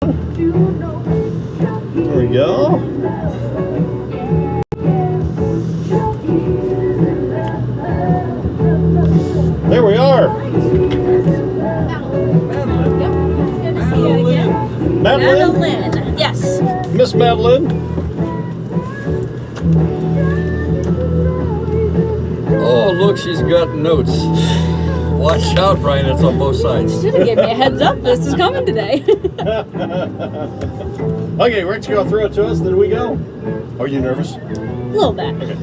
There we go. There we are. Madeline. Yes. Miss Madeline. Oh, look, she's got notes. Watch out, Brian, it's on both sides. Should have given me a heads up. This is coming today. Okay, Rick's going to throw it to us, then we go. Are you nervous? A little bit. Okay.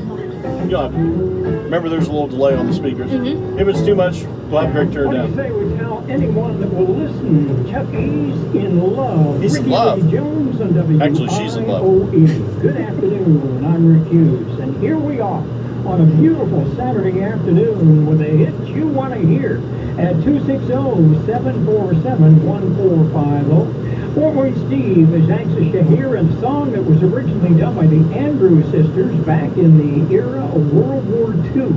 Remember, there's a little delay on the speakers. If it's too much, we'll have Greg turn it down. What do you say we tell anyone that will listen? Chucky's in love. He's in Ricky love. Lee Jones on WIOE. Actually, she's in love. Good afternoon. I'm Rick Hughes, and here we are on a beautiful Saturday afternoon with a hit you want to hear at 260-747-1450. Fort Wayne Steve is anxious to hear a song that was originally done by the Andrews sisters back in the era of World War II.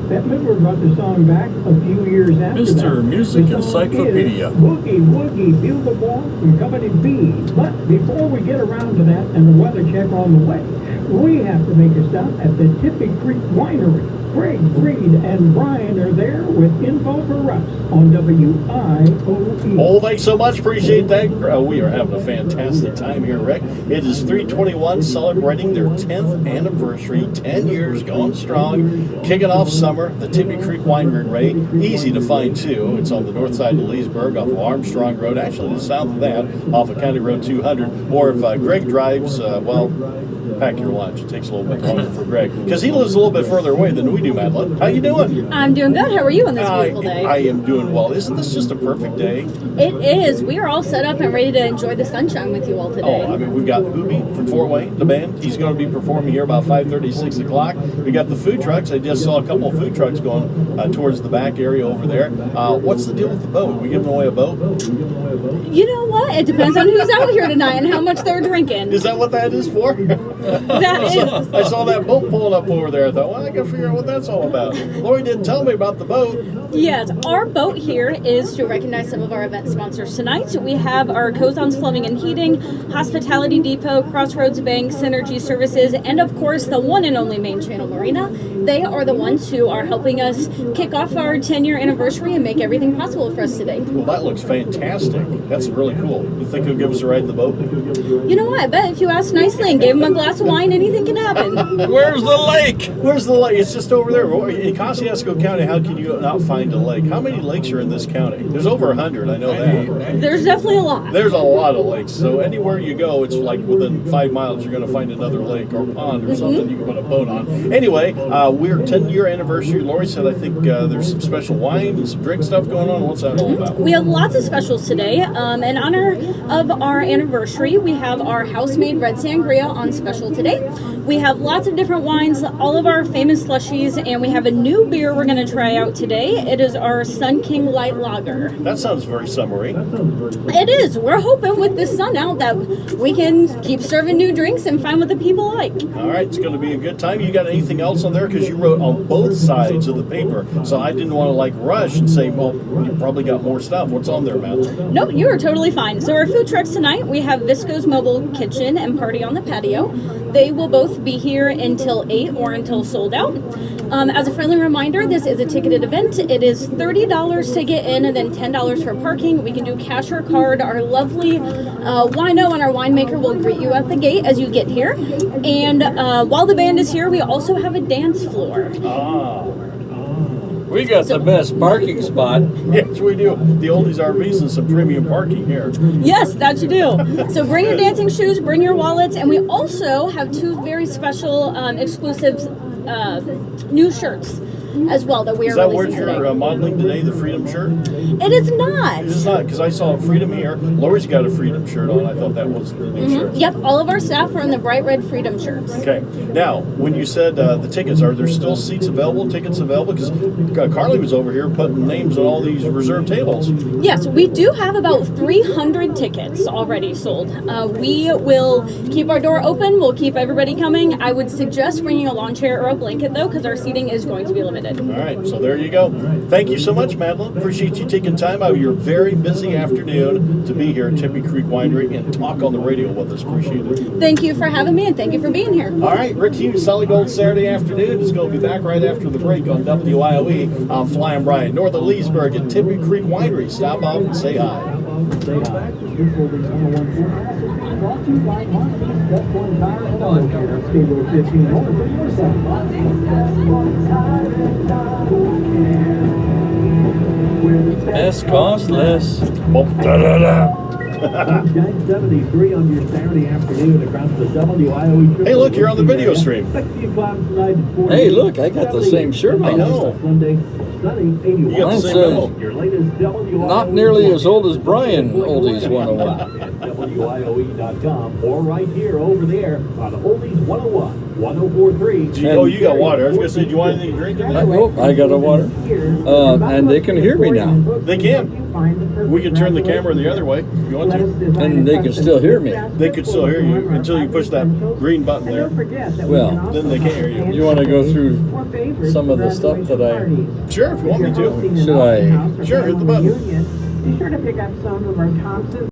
Bette Midler brought the song back a few years after that. Mr. Music The song Encyclopedia. is Woogie Woogie Bugle Ball from Company B. But before we get around to that and the weather check on the way, we have to make a stop at the Tippy Creek Winery. Greg, Reed, and Brian are there with info for us on WIOE. Oh, thanks so much. Appreciate that. We are having a fantastic time here, Rick. It is 321 celebrating their 10th anniversary, 10 years going strong, kicking off summer. The Tippy Creek Winery, easy to find too. It's on the north side of Leesburg off of Armstrong Road, actually the south of that, off of County Road 200. Or if Greg drives, pack your lunch. It takes a little bit longer for Greg because he lives a little bit further away than we do, Madeline. How you doing? I'm doing good. How are you on this beautiful day? I am doing well. Isn't this just a perfect day? It is. We are all set up and ready to enjoy the sunshine with you all today. Oh, I mean, we've got Hoobie from Fort Wayne, the band. He's going to be performing here about 5:30, 6 o'clock. We got the food trucks. I just saw a couple of food trucks going towards the back area over there. What's the deal with the boat? Are we giving away a boat? You know what? It depends on who's out here tonight and how much they're drinking. Is that what that is for? That is. I saw that boat pulling up over there. I thought, well, I got to figure out what that's all about. Lori didn't tell me about the boat. Yes, our boat here is to recognize some of our event sponsors tonight. We have our Cozon's Plumbing and Heating, Hospitality Depot, Crossroads Bank, Synergy Services, and of course the one and only Main Channel Marina. They are the ones who are helping us kick off our 10-year anniversary and make everything possible for us today. Well, that looks fantastic. That's really cool. You think he'll give us a ride in the boat? You know what? I bet if you ask nicely and gave him a glass of wine, anything can happen. Where's the lake? Where's the lake? It's just over there. In Kosciuszko County, how can you not find a lake? How many lakes are in this county? There's over 100, I know that. There's definitely a lot. There's a lot of lakes. So anywhere you go, it's like within 5 miles, you're going to find another lake or pond or something you can put a boat on. Anyway, we're 10-year anniversary. Lori said, I think there's some special wine and some drink stuff going on. What's that all about? We have lots of specials today. In honor of our anniversary, we have our house-made red sangria on special today. We have lots of different wines, all of our famous slushies, and we have a new beer we're going to try out today. It is our Sun King Light Lager. That sounds very summery. It is. We're hoping with this sun out that we can keep serving new drinks and find what the people like. All right, it's going to be a good time. You got anything else on there? Because you wrote on both sides of the paper, so I didn't want to rush and say, well, you probably got more stuff. What's on there, Madeline? Nope, you are totally fine. So our food trucks tonight, we have Visco's Mobile Kitchen and Party on the Patio. They will both be here until 8 or until sold out. As a friendly reminder, this is a ticketed event. It is $30 to get in and then $10 for parking. We can do cash or card. Our lovely wino and our winemaker will greet you at the gate as you get here. And while the band is here, we also have a dance floor. We got the best parking spot. Yes, we do. The Oldies RVs and some premium parking here. Yes, that you do. So bring your dancing shoes, bring your wallets, and we also have 2 very special exclusive new shirts as well that we are releasing today. Is that what you're modeling today, the Freedom shirt? It is not. It is not, because I saw Freedom here. Lori's got a Freedom shirt on. I thought that was the new shirt. Yep, all of our staff are in the bright red Freedom shirts. Okay. Now, when you said the tickets, are there still seats available, tickets available? Because Carly was over here putting names on all these reserved tables. Yes, we do have about 300 tickets already sold. We will keep our door open. We'll keep everybody coming. I would suggest bringing a lawn chair or a blanket, though, because our seating is going to be limited. Limited. All right, so there you go. Thank you so much, Madeline. Appreciate you taking time out of your very busy afternoon to be here at Tippy Creek Winery and talk on the radio with us. Appreciate it. Thank you for having me, and thank you for being here. All right, Rick Hughes, Solid Gold Saturday afternoon is going to be back right after the break on WIOE. I'm Flying Brian, north of Leesburg at Tippy Creek Winery. Stop off and say hi. Say hi. This will be 101 forecast is being brought to you by Monty's Step One Tire and Auto Care. Stay with 15 over for your Best cost less. Sunshine 73 on your Saturday afternoon across the WIOE. Hey, look, you're on the video stream. Hey, look, I got the same shirt I on. know. Sunday, sunny 81. You got the Mine's, same memo. Your latest WIOE. Not nearly as old as Brian, Oldies 101. At WIOE.com or right here over there on Oldies 101, 1043. Oh, you got water. I was going to say, do you want anything to drink in there? I got a water. And they can hear me now. They can. We can turn the camera the other way if you want to. And they can still hear me. They could still hear you until you push that green button there. Well, Then they can't hear you. you want to go through some of the stuff that I... Sure, if you want me to. Should I... Sure, hit the button. Be sure to pick up some of our Thompson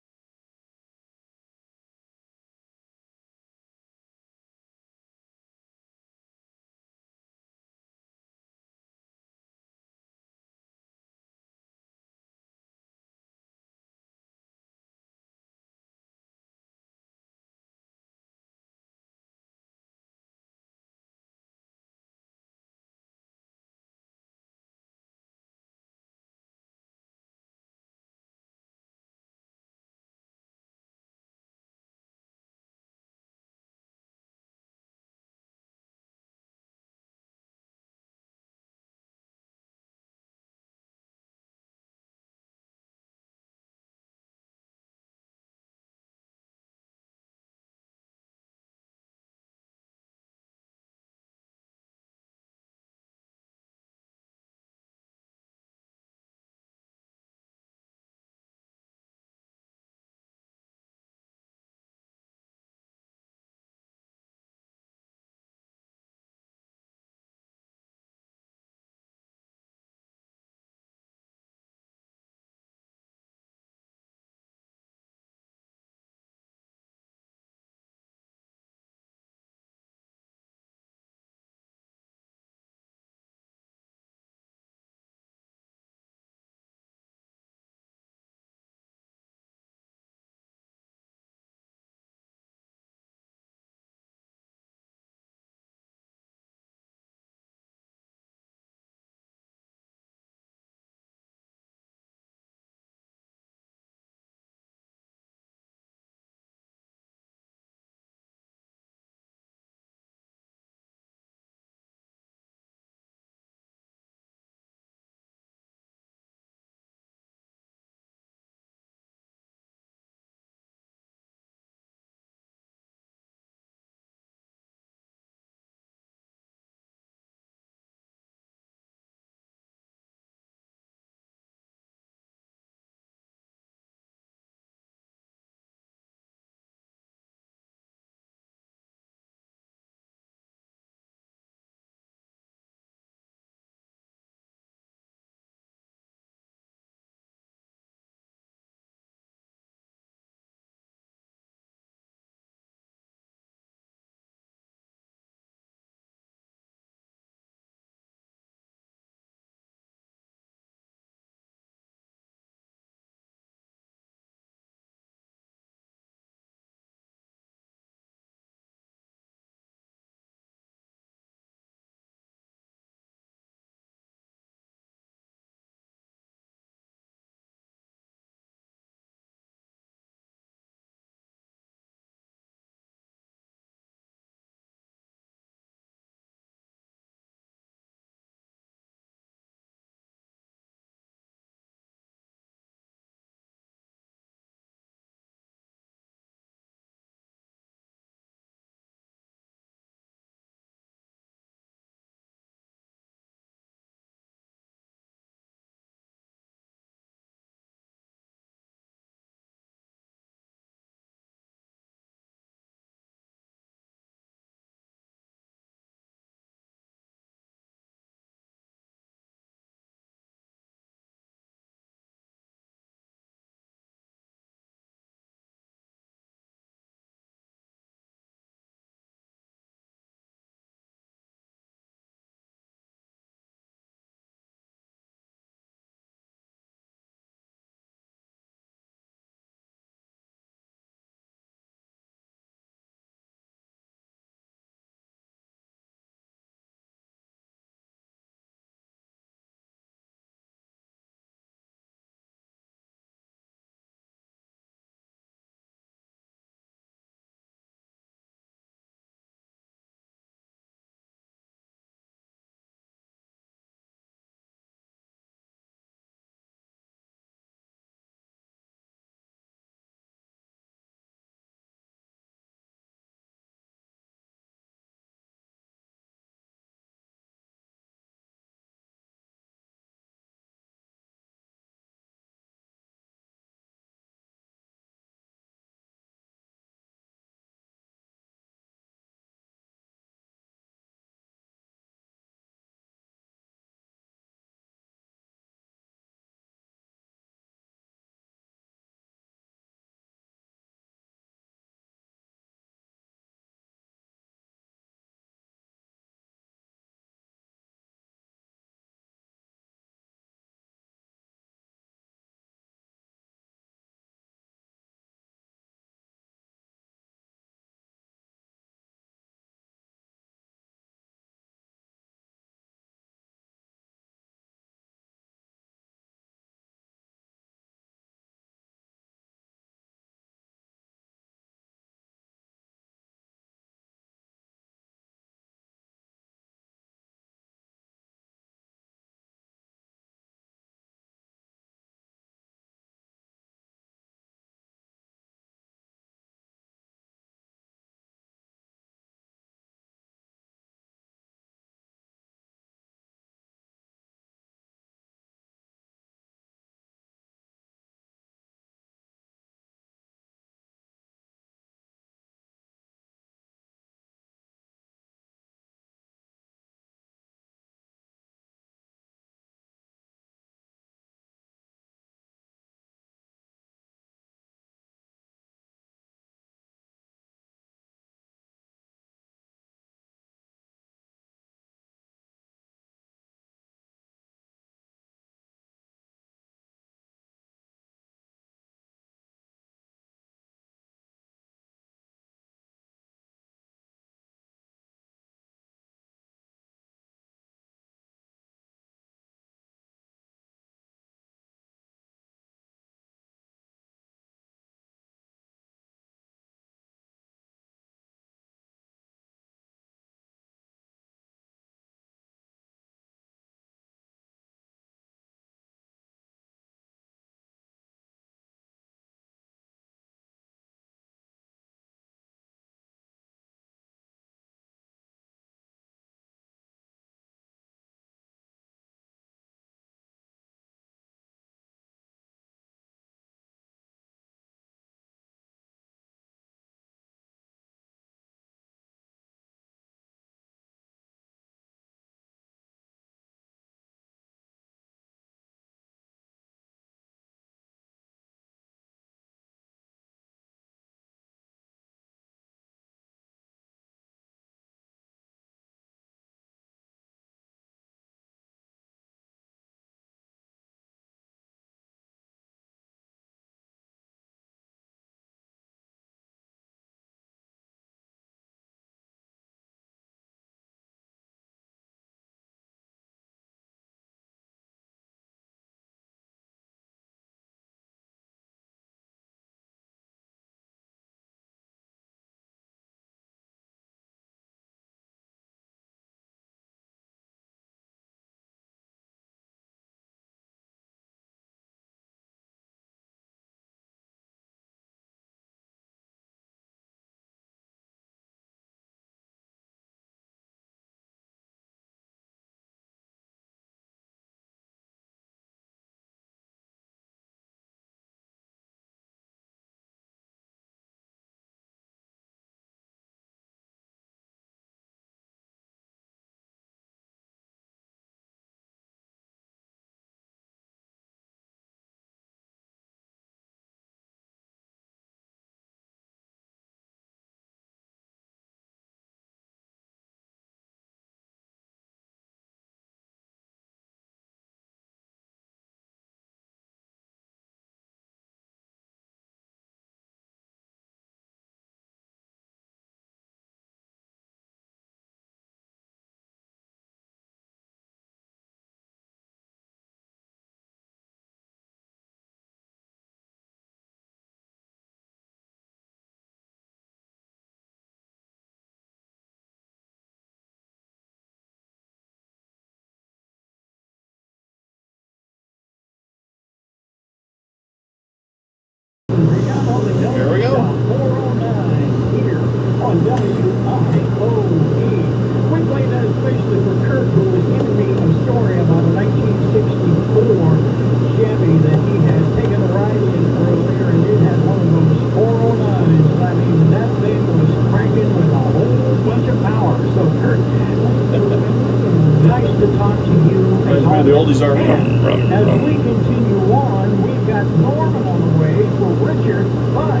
RV, the oldies RV. As we continue on, we've got Norman on the way for Richard, but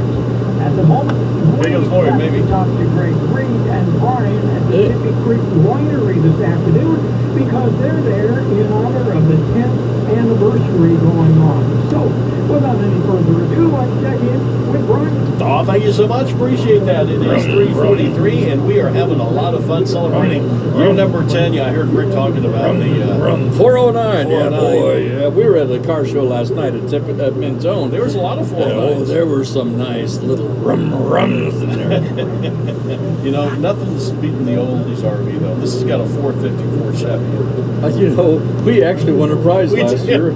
at the moment, Big as Lloyd, maybe. to talk to Greg Reed and Brian at the Tippy Creek Winery this afternoon because they're there in honor of the 10th anniversary going on. So, without any further ado, let's check in with Brian. Oh, thank you so much. Appreciate that. It is 3:43, and we are having a lot of fun celebrating year number 10. Yeah, I heard Rick talking about the 409, yeah, 409. boy. Yeah, we were at the car show last night at Mentone. There was a lot of Oh, 409s. there were some nice little rums in there. You know, nothing's beating the oldies RV though. This has got a 454 Chevy. You know, we actually won a prize We last did. year.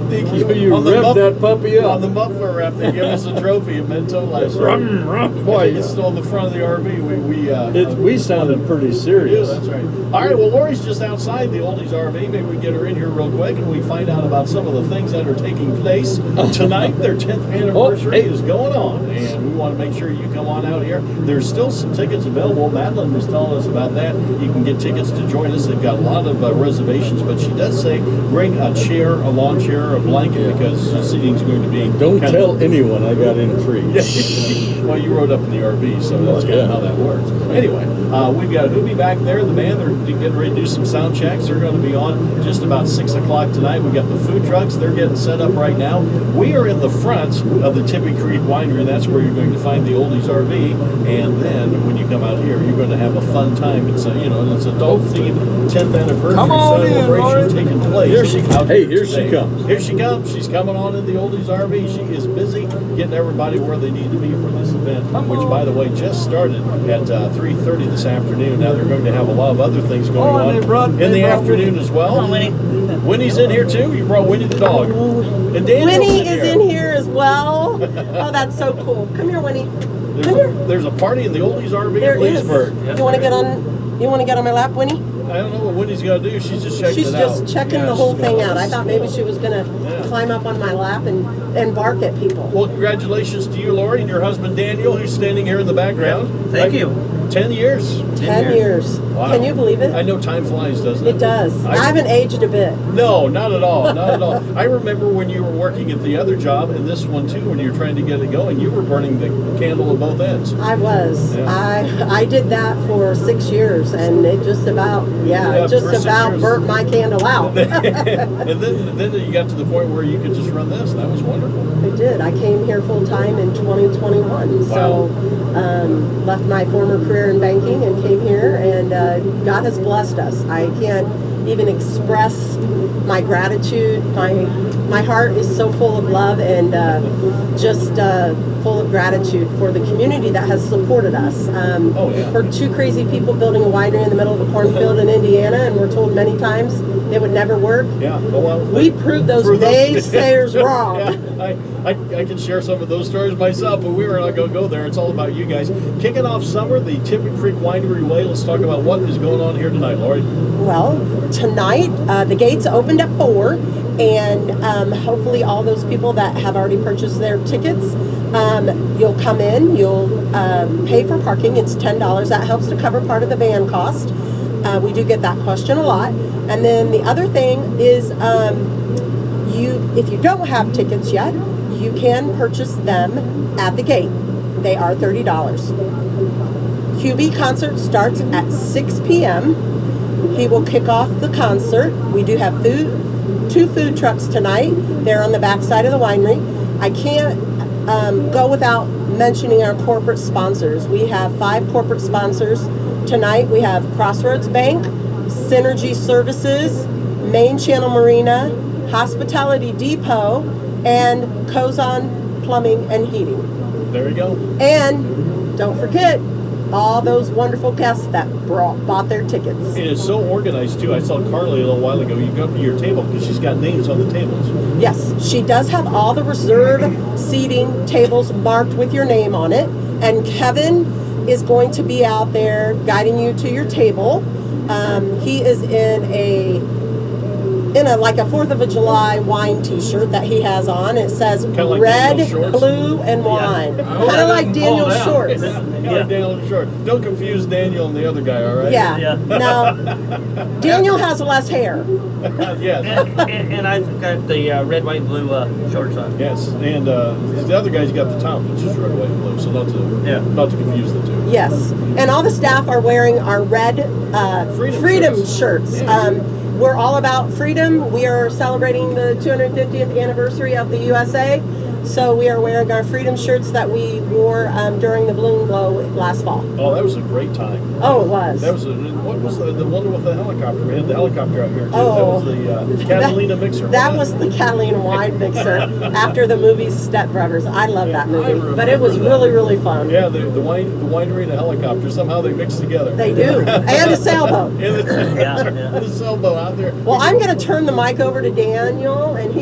You On the revved that puppy up. On the muffler wrap, they gave us a trophy at Mentone last year. Rum, rum. I Boy, think it's still on the front of the RV. we sounded pretty Yeah, serious. that's right. All right, well, Lori's just outside the oldies RV. Maybe we get her in here real quick and we find out about some of the things that are taking place tonight. Their 10th anniversary hey. is going on, and we want to make sure you come on out here. There's still some tickets available. Madeline was telling us about that. You can get tickets to join us. They've got a lot of reservations, but she does say bring a chair, a lawn chair, a blanket, Yeah. because the seating's going to be. Don't kind tell anyone I got in free. Well, you rode up in the RV, so that's kind yeah. of how that works. Anyway, we've got Hoobie back there, the band. They're getting ready to do some sound checks. They're going to be on just about 6 o'clock tonight. We've got the food trucks. They're getting set up right now. We are in the front of the Tippy Creek Winery. That's where you're going to find the oldies RV. And then when you come out here, you're going to have a fun time. It's a, it's adult-themed 10th anniversary Come on in, celebration Lauren. taking place. Here she- out hey, here here she today. comes. Here she comes. She's coming on in the oldies RV. She is busy getting everybody where they need to be for this event, which, by the way, just started at 3:30 this afternoon. Now they're going to have a lot of other things going on in the afternoon as well. Come on, Winnie. Winnie's in here too. You brought Winnie the dog. And Daniel's Winnie is in here as well. Oh, that's so cool. Come here, Winnie. Come here. There's a party in the oldies RV There in is. Leesburg. You want to get on? You want to get on my lap, Winnie? I don't know what Winnie's going to do. She's just checking She's it just out. checking Yeah, the whole she's thing going, out. I "This is thought maybe cool." she was gonna Yeah. climb up on my lap and bark at people. Well, congratulations to you, Lori, and your husband Daniel, who's standing here in the background. Thank you. 10 years. 10 years. Wow. Can you believe it? I know time flies, doesn't it? It does. I haven't aged a bit. No, not at all. Not at all. I remember when you were working at the other job and this one too, when you were trying to get it going, you were burning the candle at both ends. I was. Yeah. I did that for 6 years, and it just about Yeah, it just for 6 about years. burnt my candle out. And then you got to the point where you could just run this. That was wonderful. I did. I came here full time in 2021. So left my former career in banking and came here, and God has blessed us. I can't even express my gratitude. My heart is so full of love and just full of gratitude for the community that has supported us. For two crazy people building a winery in the middle of a cornfield in Indiana, and we're told many times it would never work. Yeah. Well, We proved those naysayers wrong. Yeah, I can share some of those stories myself, but we were not going to go there. It's all about you guys. Kicking off summer, the Tippy Creek Winery Way. Let's talk about what is going on here tonight, Lori. Well, tonight the gates opened at 4, and hopefully all those people that have already purchased their tickets, you'll come in, you'll pay for parking. It's $10. That helps to cover part of the van cost. We do get that question a lot. And then the other thing is, if you don't have tickets yet, you can purchase them at the gate. They are $30. Hubie concert starts at 6 p.m. He will kick off the concert. We do have 2 food trucks tonight. They're on the back side of the winery. I can't go without mentioning our corporate sponsors. We have 5 corporate sponsors tonight. We have Crossroads Bank, Synergy Services, Main Channel Marina, Hospitality Depot, and Kozon Plumbing and Heating. There we go. And don't forget all those wonderful guests that bought their tickets. It is so organized too. I saw Carly a little while ago. You go to your table because she's got names on the tables. Yes, she does have all the reserved seating tables marked with your name on it. And Kevin is going to be out there guiding you to your table. He is in a in a like a 4th of July wine T-shirt that he has on. It says Kinda like red, Daniel's shorts. blue, and wine. Oh, Kind that of like didn't fall Daniel's down. shorts. Yeah, Daniel short. Don't confuse Daniel and the other guy, all right? Yeah. Yeah. Now, Daniel has less hair. Yes. And I've got the red, white, and blue shorts on. Yes, and the other guy's got the top, which is red, white, and blue. So not to confuse the two. Yes. And all the staff are wearing our red freedom shirts. Yeah. We're all about freedom. We are celebrating the 250th anniversary of the USA. So we are wearing our freedom shirts that we wore during the Balloon Glow last fall. Oh, that was a great time. Oh, it was. That was what was the one with the helicopter? We had the helicopter out here too. Oh. That was the Catalina mixer. That wasn't was the Catalina wine mixer after the movie Step Brothers. I love that I movie, but it was remember that. really fun. Yeah, the winery and the helicopter somehow they mix together. They do, and a sailboat. And the, Yeah. the sailboat out there. Well, I'm going to turn the mic over to Daniel, and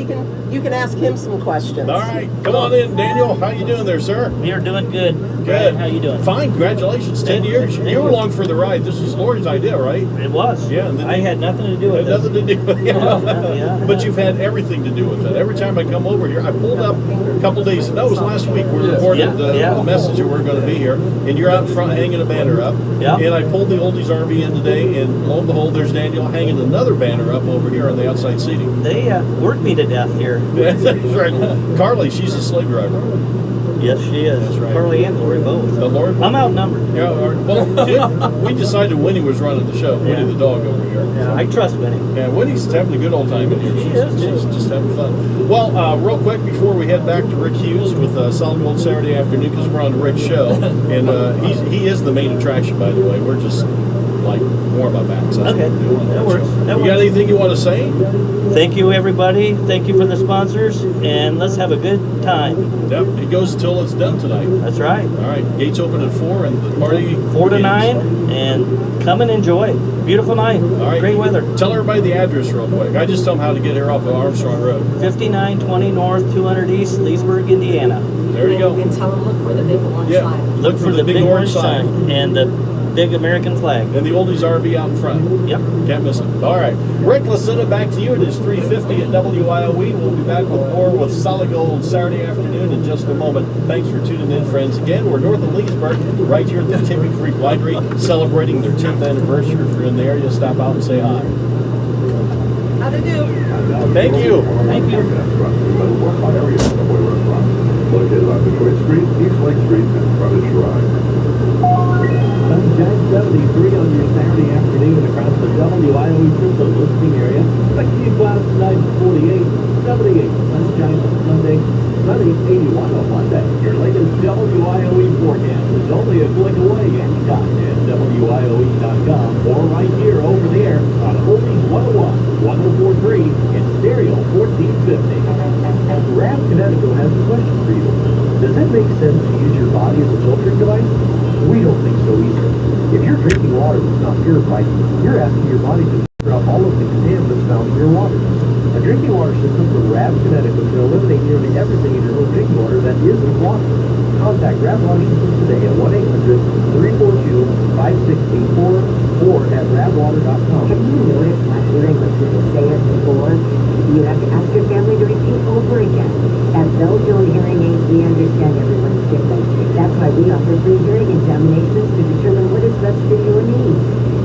you can ask him some questions. All right, come on in, Daniel. How you doing there, sir? We are doing good. Good. Brad, how you doing? Fine, congratulations. 10 years. You were along for the ride. This was Lori's idea, right? It was. Yeah, and then I had nothing to do Had with it. nothing to do with it. Yeah. But you've had everything to do with it. Every time I come over here, I pulled up a couple days. No, it was last week. We recorded the message that we're going to be here, and you're out in front hanging a banner up. Yeah. And I pulled the Oldies RV in today, and lo and behold, there's Daniel hanging another banner up over here on the outside seating. They worked me to death here. That's right. Carly, she's a slave driver. Yes, she is. That's right. Carly and Lori both. The Lord. I'm outnumbered. Yeah, well, we decided Winnie was running the show. Winnie the dog over here. Yeah, I trust Winnie. Yeah, Winnie's having a good old time in here. She is, too. She's just having fun. Well, real quick before we head back to Rick Hughes with Solid Gold Saturday afternoon, because we're on Rick's show, and he is the main attraction, by the way. We're just like warm up acts. Okay, that works. That You works. got anything you want to say? Thank you, everybody. Thank you for the sponsors, and let's have a good time. Yep, it goes till it's done tonight. That's right. All right, gates open at 4 and the party 4 to begins. 9, and come and enjoy. Beautiful night. All right. Great weather. Tell everybody the address real quick. I just tell them how to get here off of Armstrong Road. 5920 North, 200 East, Leesburg, Indiana. There you go. And tell them look for the big orange Yeah. sign. Look for the big orange sign and the big American flag. And the Oldies RV out in front. Yep. Can't miss it. All right. Rick, let's send it back to you. It is 3:50 at WIOE. We'll be back with more with Solid Gold Saturday afternoon in just a moment. Thanks for tuning in, friends. Again, we're north of Leesburg, right here at the Tippy Creek Winery, celebrating their 10th anniversary. If you're in the area, stop out and say hi. How to do? Thank you. Thank you. Located on Detroit Street, East Lake Street, in front of Shrine. Sunshine 73 on your Saturday afternoon across the WIOE Central listing area. 60 clouds tonight, 48, 78. Sunshine on Sunday, sunny, 81 on Monday. Your latest WIOE forecast is only a click away anytime at WIOE.com or right here over the air on Oldies 101, 104.3, and Stereo 1450. Rab Connecticut has a question for you. Does it make sense to use your body as a filtering device? We don't think so either. If you're drinking water that's not purified, you're asking your body to filter out all of the contaminants found in your water. A drinking water system from Rab Connecticut can eliminate nearly everything in your home drinking water that isn't water. Contact Rab Water Systems today at 1-800-342-5684 or at rabwater.com. Have you noticed how hearing people say it before? You have to ask your family to repeat over again. As those who own hearing aids, we understand everyone's different. That's why we offer free hearing examinations to determine what is best for your needs.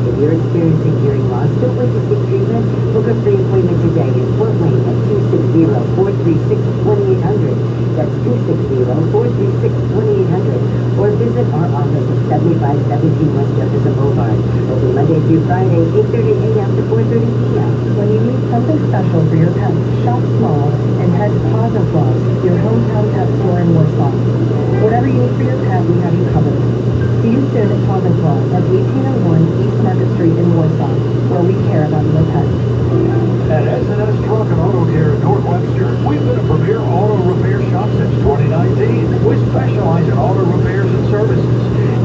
If you're experiencing hearing loss, don't wait to seek treatment. Book a free appointment today in Fort Wayne at 260-436-2800. That's 260-436-2800. Or visit our office at 7517 West Jefferson Boulevard. Open Monday through Friday, 8:30 a.m. to 4:30 p.m. When you need something special for your pet, shop small and head to Plaza Claus, your hometown pet store in Warsaw. Whatever you need for your pet, we have you covered. See you soon at Plaza Claus at 1801 East Market Street in Warsaw, where we care about your pet. At S&S Truck and Auto Care in North Webster, we've been a premier auto repair shop since 2019. We specialize in auto repairs and services,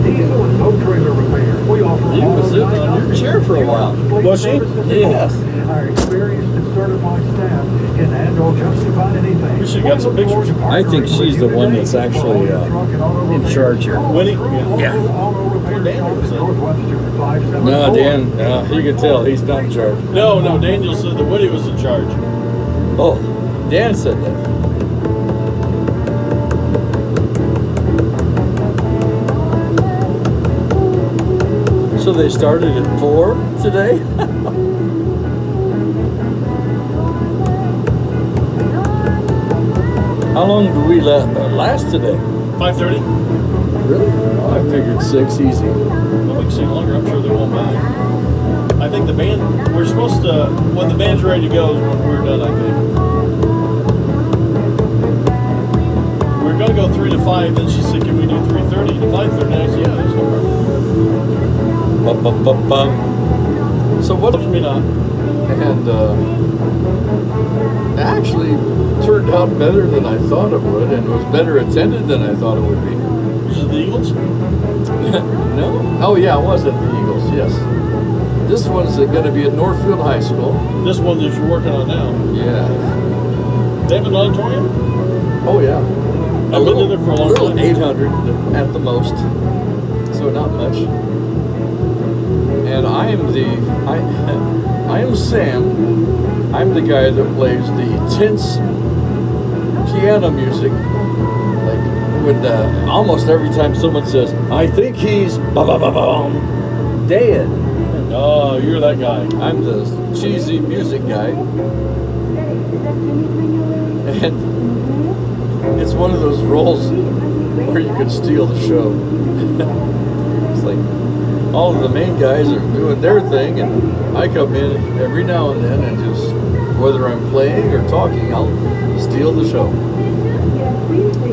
diesel and tow trailer repair. We offer You auto was sitting on your chair for a while. Was she? Yes. Our experienced and certified staff can handle We should have got some pictures. I think she's the one that's actually in charge here. Winnie? Yeah. Where Daniel was at. No, Dan, you can tell he's not in charge. No, Daniel said that Winnie was in charge. Oh, Dan said that. So they started at 4 today? How long do we last today? 5:30? Really? Oh, I figured 6 easy. Well, we can stay longer. I'm sure they won't mind. I think the band, we're supposed to, when the band's ready to go is when we're done, I think. We're going to go 3 to 5, then she said, can we do 3:30 to 5:30? And I said, yeah, there's no problem. So what? Me not. And it actually turned out better than I thought it would, and was better attended than I thought it would be. Was it the Eagles? No? Oh yeah, it was at the Eagles, yes. This one's going to be at Northfield High School. This one that you're working on now. Yeah. They have an auditorium? Oh yeah. I've been in there for a long time. 800 at the most, so not much. And I am Sam. I'm the guy that plays the tense piano music. Like when almost every time someone says, "I think he's dead." Oh, you're that guy. I'm the cheesy music guy, and it's one of those roles where you can steal the show. It's like all of the main guys are doing their thing, and I come in every now and then and just, whether I'm playing or talking, I'll steal the show.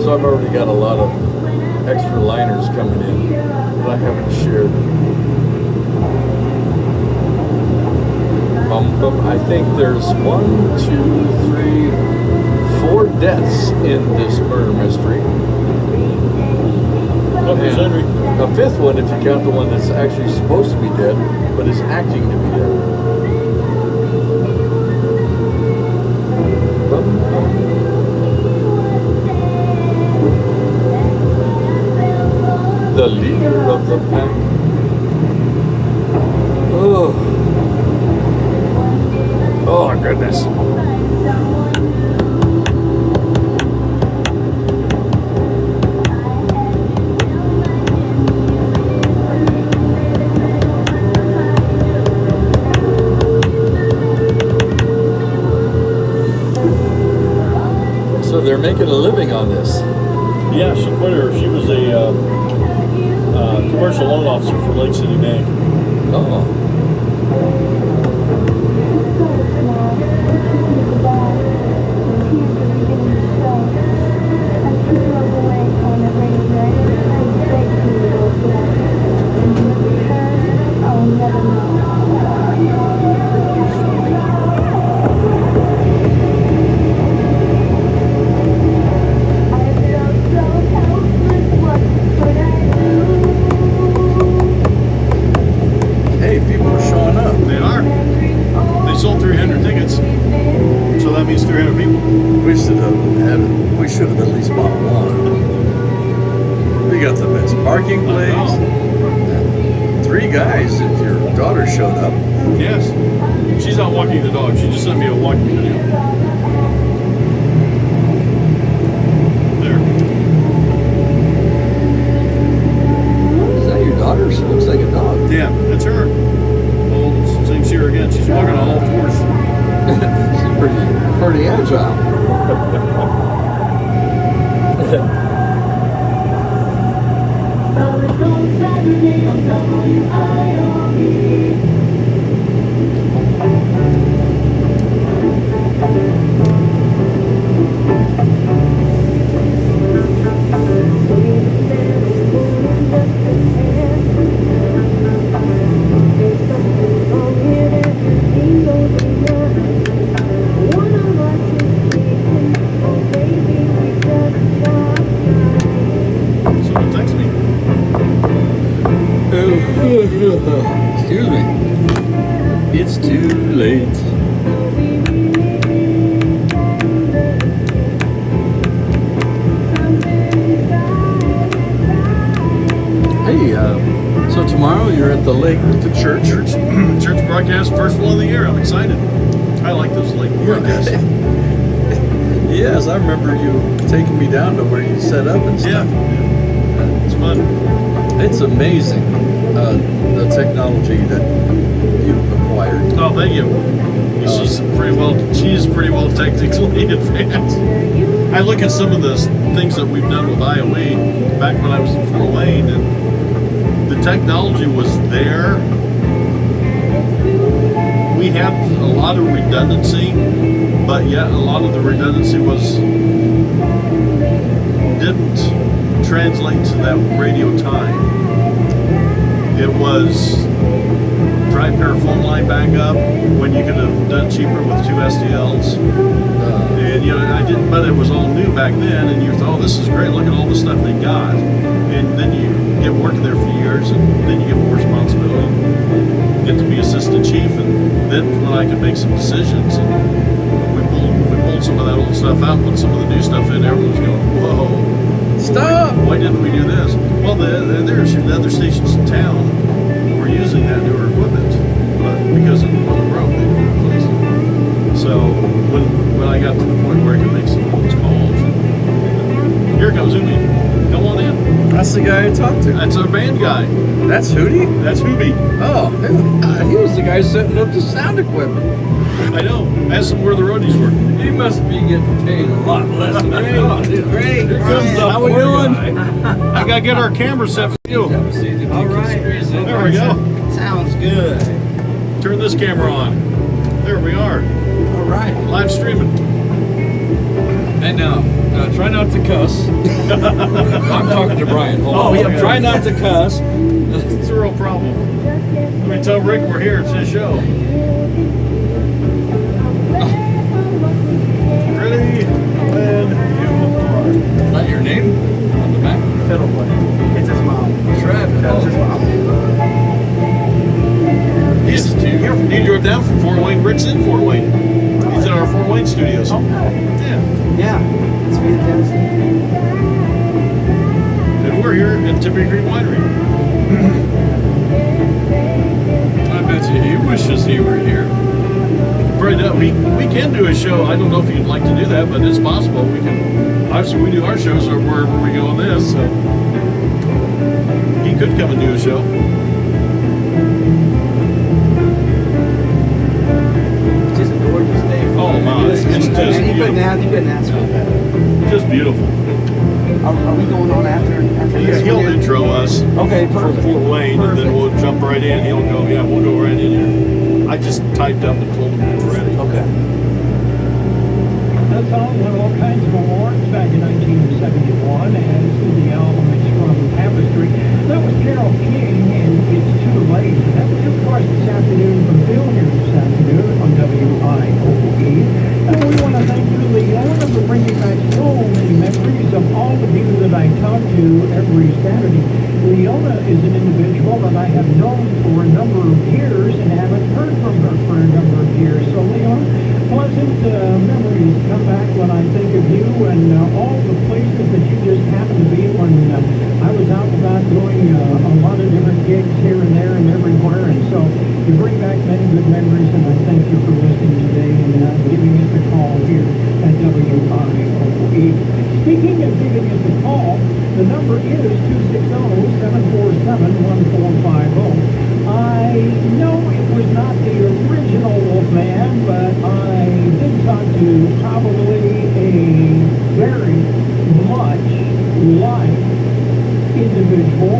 So I've already got a lot of extra liners coming in that I haven't shared. I think there's 1, 2, 3, 4 deaths in this murder mystery. Oh, there's Henry. A 5th one, if you count the one that's actually supposed to be dead, but is acting to be dead. The leader of the pack. Oh goodness. So they're making a living on this. Yeah, she quit her. She was a commercial loan officer for Lake City Bank. Oh. Hey, people are showing up. They are. They sold 300 tickets. So that means 300 people. We should have at least bought one. We got the best parking place. 3 guys if your daughter showed up. Yes. She's not walking the dog. She just sent me a walking video. There. Is that your daughter? She looks like a dog. Yeah, that's her. Well, same see her again. She's walking on all 4s. She's pretty agile. Someone text me. Excuse me. It's too late. So tomorrow you're at the lake with the church. Church broadcast, first one of the year. I'm excited. I like those lake broadcasts. Yes, I remember you taking me down to where you set up and Yeah, stuff. it's fun. It's amazing, the technology that you've acquired. Oh, thank you. She's pretty well technically advanced. I look at some of the things that we've done with Wioe back when I was in Fort Wayne, and the technology was there. We had a lot of redundancy, but yet a lot of the redundancy didn't translate to that radio time. It was dry pair phone line backup when you could have done cheaper with 2 STLs. And I didn't, but it was all new back then, and you thought, oh, this is great, look at all the stuff they got. And then you get working there for years, and then you get more responsibility, get to be assistant chief, and then when I could make some decisions, and we pulled some of that old stuff out, put some of the new stuff in, everyone was going, whoa, Stop! why didn't we do this? Well, there's the other stations in town were using that newer equipment, but because it wasn't broke, they didn't replace it. So when I got to the point where I could make some of those calls, here comes Umi. Come on in. That's the guy I talked to. That's our band guy. That's Hootie? That's Hoobie. Oh, he was the guy setting up the sound equipment. I know. Ask him where the roadies were. He must be getting paid a lot less than I thought. Great. How we doing? I gotta get our camera set for you. All right. There we go. Sounds good. Turn this camera on. There we are. All right. Live streaming. And now, try not to cuss. I'm talking to Brian. Hold on. yeah. Try not to cuss. It's a real problem. Let me tell Rick we're here. It's his show. Ready? When you are. Is that your name on the back? Fiddle player. It's his mom. Travis. That's his mom. He drove down from Fort Wayne. Rick's in Fort Wayne. He's in our Fort Wayne studios. Oh, Yeah. yeah. It's fantastic. And we're here at Tippy Creek Winery. I bet you he wishes he were here. Right now, we can do a show. I don't know if you'd like to do that, but it's possible. We can. Obviously, we do our shows wherever we go on this. So he could come and do a show. It's just a gorgeous day. Oh my! It's just You couldn't ask for that. just beautiful. Are we going on after this? He'll one? intro us. Okay, From perfect. Fort Wayne, and then we'll jump right in. He'll go. Yeah, we'll go right in here. I just typed up and told him we were ready. Okay. That song won all kinds of awards back in 1971 as the album is from Tapestry. That was Carole King and It's Too Late. That was of course this afternoon from Bill here this afternoon on WIOE. And we want to thank you, Leona, for bringing back so many memories of all of you that I talk to every Saturday. Leona is an individual that I have known for a number of years and haven't heard from her for a number of years. So, Leona, pleasant memories come back when I think of you and all the places that you just happened to be when I was out and about doing a lot of different gigs here and there and everywhere. And so you bring back many good memories, and I thank you for listening today and giving us a call here at WIOE. Speaking of giving us a call, the number is 260-747-1450. I know it was not the original Wolfman, but I did talk to probably a very much liked individual.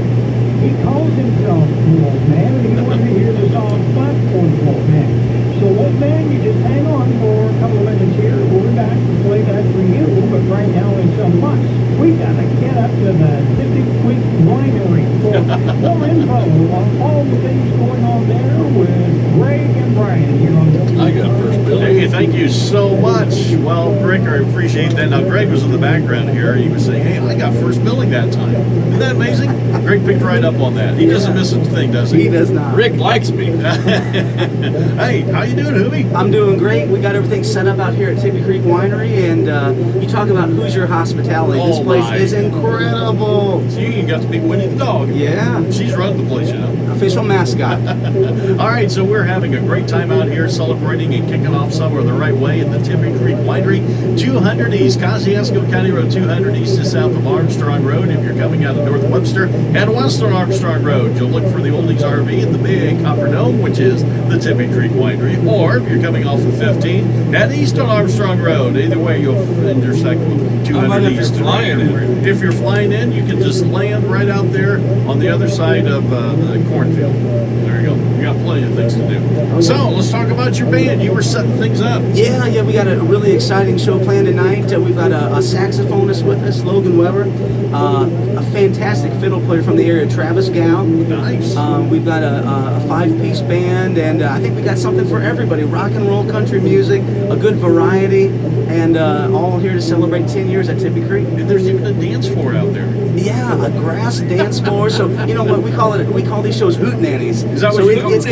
He calls himself the Wolfman, and he wanted to hear the song Flat for the Wolfman. So Wolfman, you just hang on for a couple of minutes here. We'll be back to play that for you, but right now it's a must. We gotta get up to the Tippy Creek Winery for more info on all the things going on there with Greg and Brian here on I got first bill. Hey, Hey, thank you so much. Well, Rick, I appreciate that. Now, Greg was in the background here. He was saying, hey, I got first billing that time. Isn't that amazing? Greg picked right up on that. He doesn't miss a thing, does he? He does not. Rick likes me. Hey, how you doing, Hoobie? I'm doing great. We got everything set up out here at Tippy Creek Winery, and you talk about Hoosier hospitality. This Oh, place my. is incredible. So you got to meet Winnie the dog. Yeah. She's running the place, you know. Official mascot. All right, so we're having a great time out here celebrating and kicking off summer the right way at the Tippy Creek Winery, 200 East, Kosciuszko County Road 200 East, just south of Armstrong Road. If you're coming out of North Webster, head west on Armstrong Road. You'll look for the Oldies RV and the big Copper Dome, which is the Tippy Creek Winery. Or if you're coming off of 15, head east on Armstrong Road. Either way, you'll intersect with 200 How about if East. you're flying in? If you're flying in, you can just land right out there on the other side of the cornfield. There you go. We got plenty of things to do. So let's talk about your band. You were setting things up. Yeah, we got a really exciting show planned tonight. We've got a saxophonist with us, Logan Weber, a fantastic fiddle player from the area, Travis Gow. Nice. We've got a five-piece band, and I think we got something for everybody. Rock and roll, country music, a good variety, and all here to celebrate 10 years at Tippy Creek. And there's even a dance floor out there. Yeah, a grass dance floor. So you know what we call it? We call these shows hoot nannies. Is that what so you call it's it?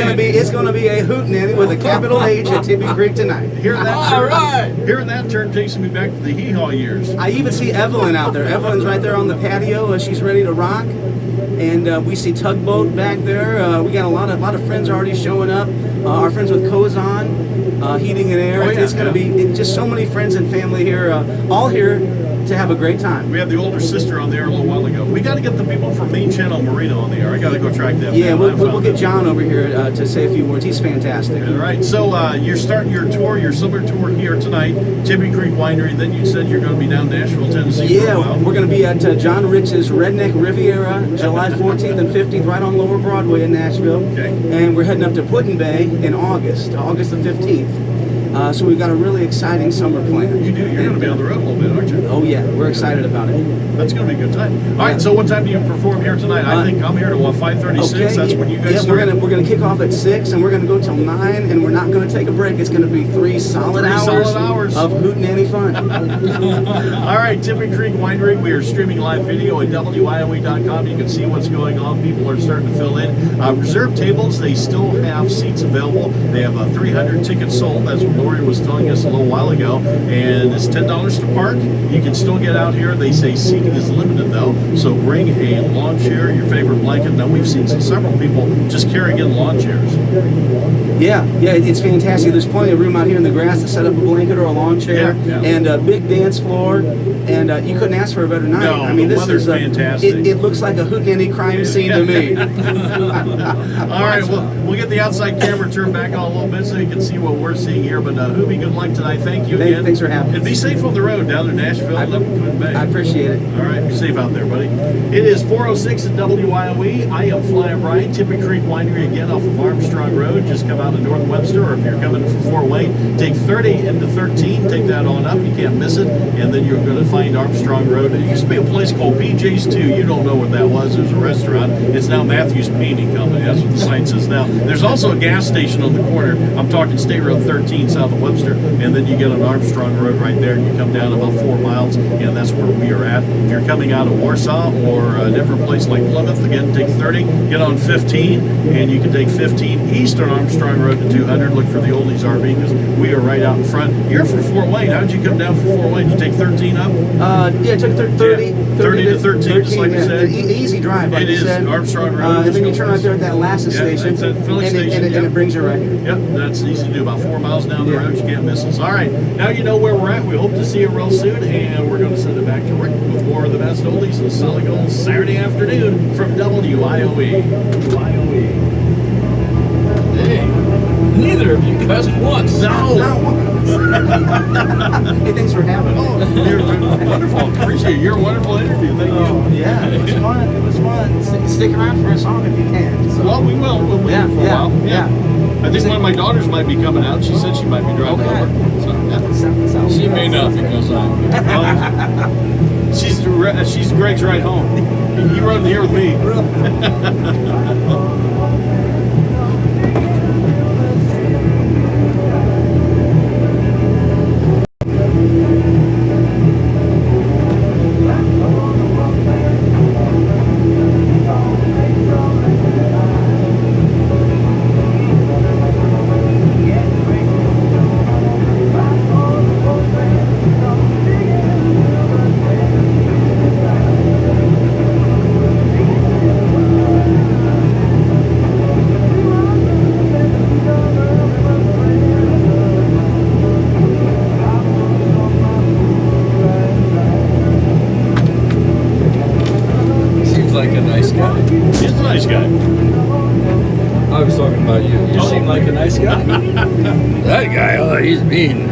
gonna be a hoot nanny with a capital H at Tippy Creek tonight. Hearing that turn takes me back to the hee-haw years. I even see Evelyn out there. Evelyn's right there on the patio. She's ready to rock. And we see Tugboat back there. We got a lot of friends already showing up. Our friends with Kozon, Heating and Air. Oh, yeah, It's going to be just so many friends and family here, all here to have a great time. We had the older sister on there a little while ago. We got to get the people from Main Channel Marina on the air. I got to go track them Yeah, down. we'll get John over here to say a few words. He's fantastic. All right, so you're starting your tour, your summer tour here tonight, Tippy Creek Winery. Then you said you're going to be down in Nashville, Tennessee for a Yeah, while. we're going to be at John Rich's Redneck Riviera, July 14th and 15th, right on Lower Broadway in Nashville. Okay. And we're heading up to Putin Bay in August the 15th. So we've got a really exciting summer plan. You do. You're going to be on the road a little bit, aren't you? Oh yeah, we're excited about it. That's going to be a good time. All right, so what time do you perform here tonight? I think I'm here to 5:36. Okay, That's when you guys yeah, start. we're gonna kick off at 6, and we're gonna go till 9, and we're not gonna take a break. It's gonna be 3 solid hours of hootenanny fun. All right, Tippy Creek Winery. We are streaming live video at wioe.com. You can see what's going on. People are starting to fill in. Reserve tables, they still have seats available. They have 300 tickets sold. That's what Lori was telling us a little while ago. And it's $10 to park. You can still get out here. They say seating is limited, though. So bring a lawn chair, your favorite blanket. Now, we've seen several people just carrying in lawn chairs. Yeah, it's fantastic. There's plenty of room out here in the grass to set up a blanket or a lawn chair, Yeah. and a big dance floor. And you couldn't ask for a better night. No, I mean, the this weather's is fantastic. It looks like a hootenanny crime scene to me. All right, we'll get the outside camera turned back on a little bit so you can see what we're seeing here. But Hoobie, good luck tonight. Thank you again. Thanks for having me. And be safe on the road down to Nashville and Liverpool Bay. I appreciate it. All right, be safe out there, buddy. It is 4:06 at WYOE. I am Flying Brian, Tippy Creek Winery again off of Armstrong Road. Just come out of North Webster, or if you're coming from Fort Wayne, take 30 into 13. Take that on up. You can't miss it. And then you're going to find Armstrong Road. It used to be a place called PJ's 2. You don't know what that was. It was a restaurant. It's now Matthews Painting Company. That's what the sign says now. There's also a gas station on the corner. I'm talking State Road 13 south of Webster. And then you get on Armstrong Road right there, and you come down about 4 miles, and that's where we are at. If you're coming out of Warsaw or a different place like Plymouth, again, take 30, get on 15, and you can take 15 east on Armstrong Road to 200. Look for the Oldies RV because we are right out in front. You're from Fort Wayne. How did you come down from Fort Wayne? Did you take 13 up? Yeah, it took 30 to 13, just like you said. Easy drive, like It you is said. Armstrong Road. And then you turn right there at that last station, it's at filling station, and it brings you right here. Yep, that's easy to do. About 4 miles down the road, you can't miss us. All right, now you know where we're at. We hope to see you real soon, and we're going to send it back to Rick with more of the best oldies and solid gold Saturday afternoon from WIOE. Hey, neither of you cussed once. No! Not once. Hey, thanks for having me. Oh, you're wonderful. Appreciate it. You're a wonderful interview. Thank you. Yeah, it was fun. It was fun. Stick around for a song if you can. So. Well, we will. We'll wait for a while. Yeah. I think one of my daughters might be coming out. She said she might be driving over. So, yeah. She may not because She's Greg's ride home. He rode here with me. a nice guy. He's a nice guy. I was talking about you. You seem like a nice guy. That guy, oh, he's mean.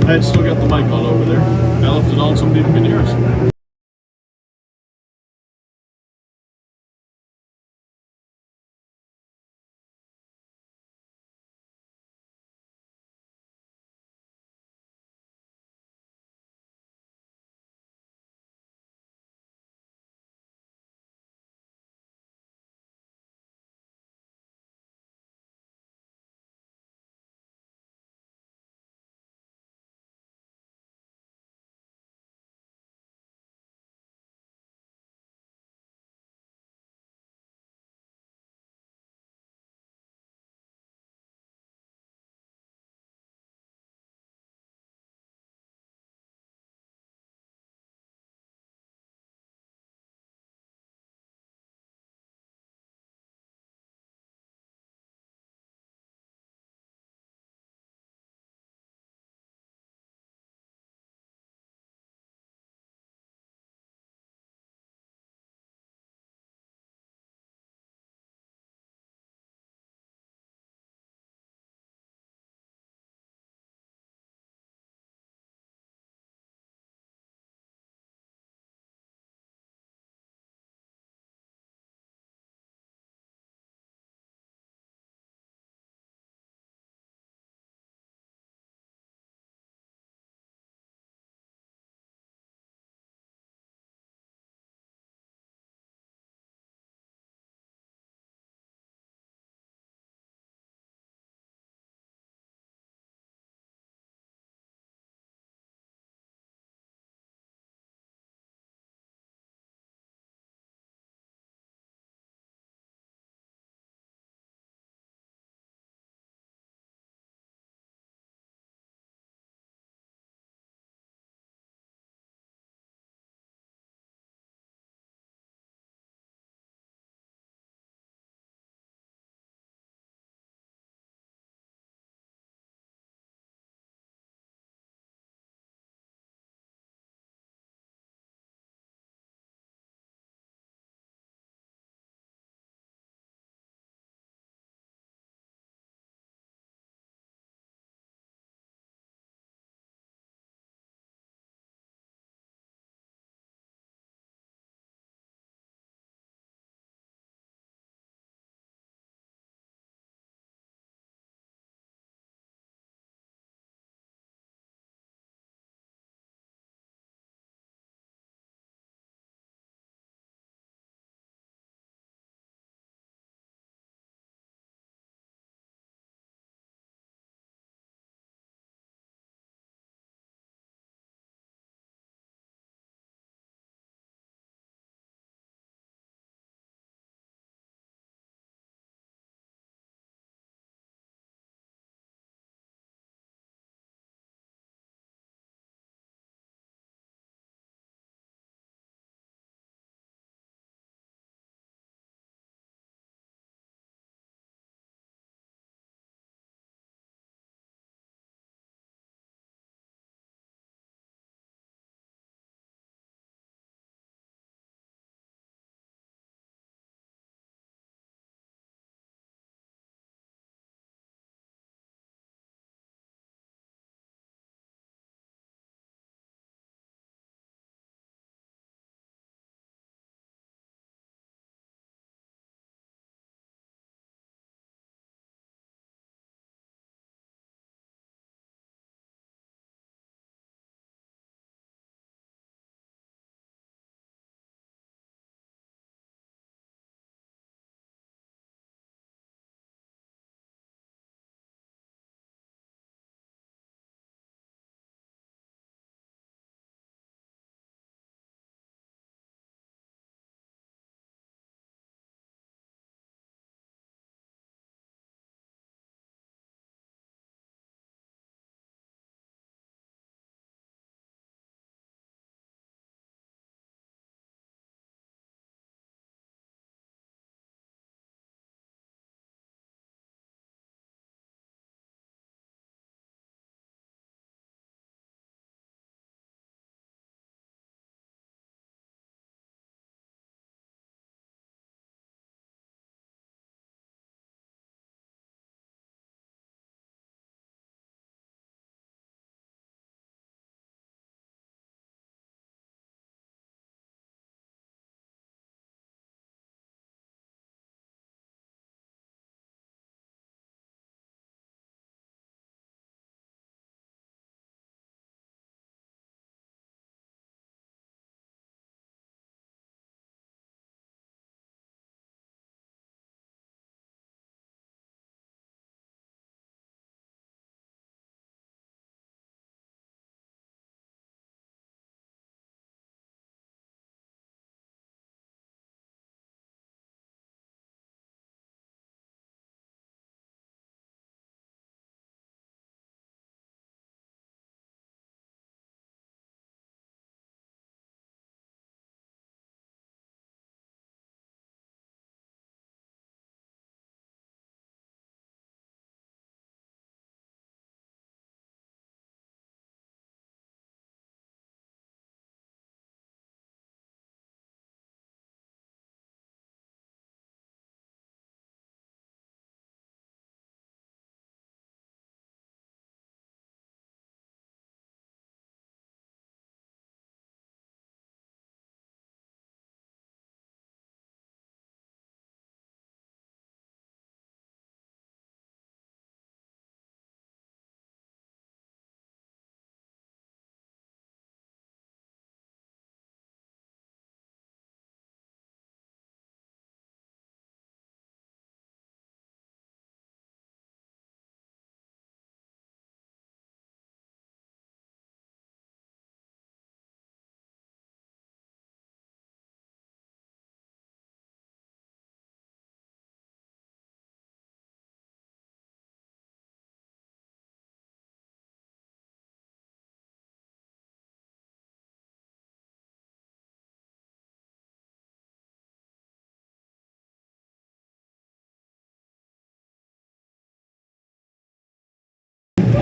I still got the mic on over there. I left it on so people can hear us.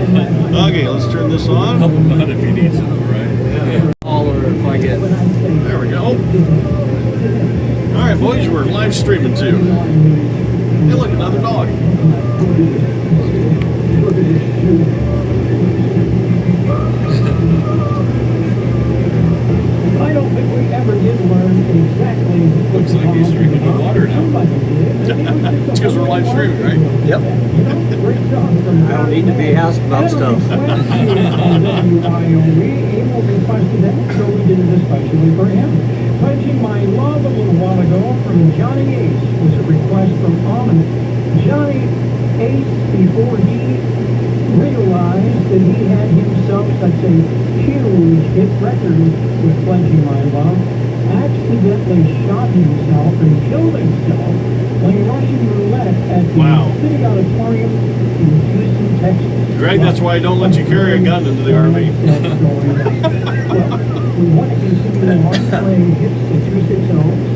Okay, let's turn this on. Help him out if he needs some, right? Yeah. Or if I get. There we go. All right, boys, we're live streaming too. Hey, look, another dog. I don't think we ever did learn exactly. Looks like he's drinking the water now. It's because we're live streaming, right? Yep. I don't need to be asked about stuff. Pledging my love a little while ago from Johnny Ace was a request from Almond. Johnny Ace, before he realized that he had himself such a huge hit record with Pledging My Love, accidentally shot himself and killed himself playing Russian roulette at the City Auditorium in Houston, Texas. Greg, that's why I don't let you carry a gun into the RV. We want to continue on playing hits to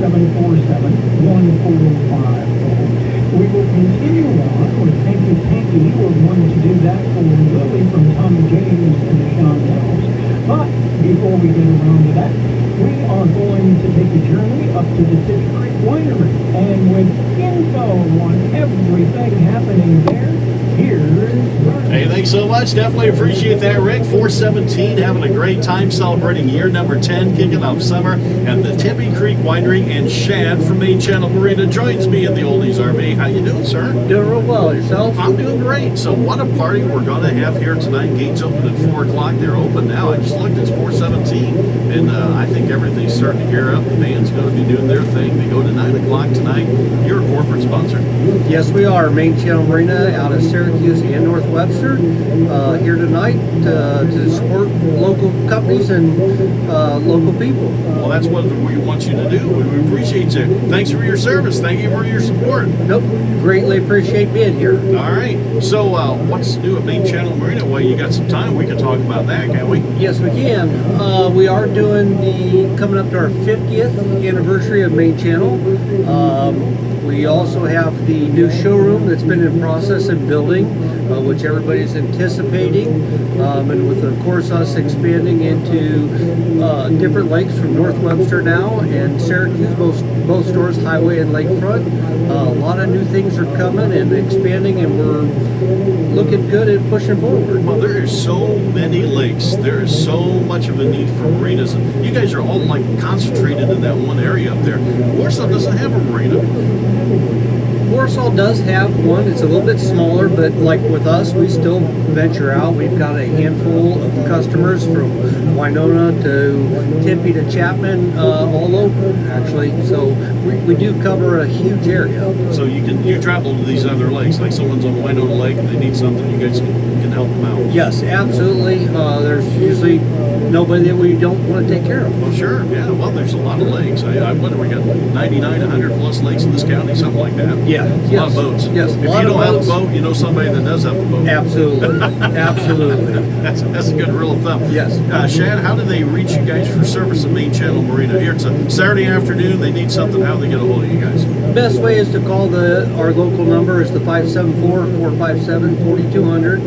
260-747-1450. We will continue on with Hanky Panky. We're going to do that for Lily from Tommy James and the Shondells. But before we get around to that, we are going to take a journey up to the Tip Creek Winery. And with info on everything happening there, here's Brian. Hey, thanks so much. Definitely appreciate that, Rick. 417, having a great time celebrating year number 10, kicking off summer at the Tippy Creek Winery. And Shad from Main Channel Marina joins me in the Oldies RV. How you doing, sir? Doing real well. Yourself? I'm doing great. So what a party we're going to have here tonight. Gates open at 4 o'clock. They're open now. I just looked, it's 4:17. And I think everything's starting to gear up. The band's going to be doing their thing. They go to 9 o'clock tonight. You're a corporate sponsor. Yes, we are. Main Channel Marina out of Syracuse and North Webster. Here tonight to support local companies and local people. Well, that's what we want you to do. We appreciate you. Thanks for your service. Thank you for your support. Nope. Greatly appreciate being here. All right. So what's new at Main Channel Marina? Well, you got some time. We can talk about that, can't we? Yes, we can. We are doing coming up to our 50th anniversary of Main Channel. We also have the new showroom that's been in process and building, which everybody's anticipating. And with, of course, us expanding into different lakes from North Webster now and Syracuse, both stores, Highway and Lakefront. A lot of new things are coming and expanding, and we're looking good at pushing forward. Well, there are so many lakes. There is so much of a need for marinas. And you guys are all like concentrated in that one area up there. Warsaw doesn't have a marina. Warsaw does have one. It's a little bit smaller, but like with us, we still venture out. We've got a handful of customers from Winona to Tempe to Chapman, all over actually. So we do cover a huge area. So you travel to these other lakes, like someone's on Winona Lake and they need something, you guys can help them out. Yes, absolutely. There's usually nobody that we don't want to take care of. Well, sure, yeah. Well, there's a lot of lakes. What do we got? 99, 100 plus lakes in this county, something like that. Yeah, a lot of boats. Yes, if you don't have a boat, you know somebody that does have a boat. Absolutely, absolutely. That's a good rule of thumb. Yes. Shad, how do they reach you guys for service at Main Channel Marina? Here, it's a Saturday afternoon. They need something. How do they get a hold of you guys? Best way is to call our local number is the 574-457-4200,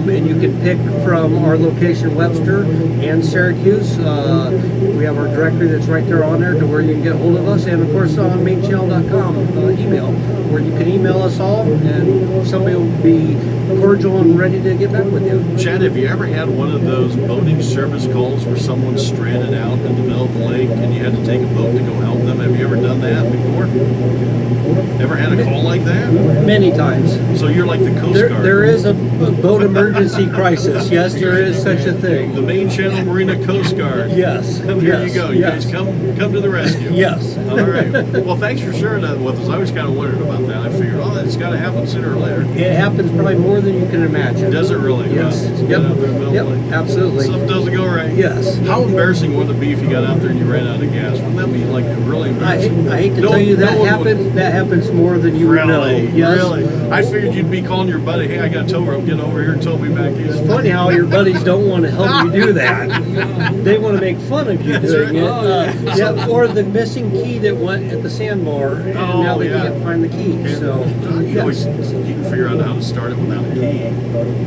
and you can pick from our location Webster and Syracuse. We have our directory that's right there on there to where you can get hold of us, and of course on mainchannel.com email, where you can email us all, and somebody will be cordial and ready to get back with you. Chad, have you ever had one of those boating service calls where someone's stranded out in the middle of the lake and you had to take a boat to go help them? Have you ever done that before? Ever had a call like that? Many times. So you're like the Coast Guard. There is a boat emergency crisis. Yes, there is such a thing. The Main Channel Marina Coast Guard. Yes. There you go. You guys come to the rescue. Yes. All right. Well, thanks for sharing that with us. I was kind of wondering about that. I figured, it's got to happen sooner or later. It happens probably more than you can imagine. Does it really? Yes. Yep. Absolutely. Something doesn't go right. Yes. How embarrassing would it be if you got out there and you ran out of gas? Wouldn't that be like really embarrassing? I hate to No- tell you no one would- that happens more than you would know. Really? Yes. Really? I figured you'd be calling your buddy, hey, I got a tow rope, get over here and tow me back in. It's funny how your buddies don't want to help you do that. They want to make fun of you That's doing right. it. Oh, Yeah, or the missing key that went at the sandbar, and Oh, now they yeah. can't find the key. So, You always, you can figure out how to start it without a key.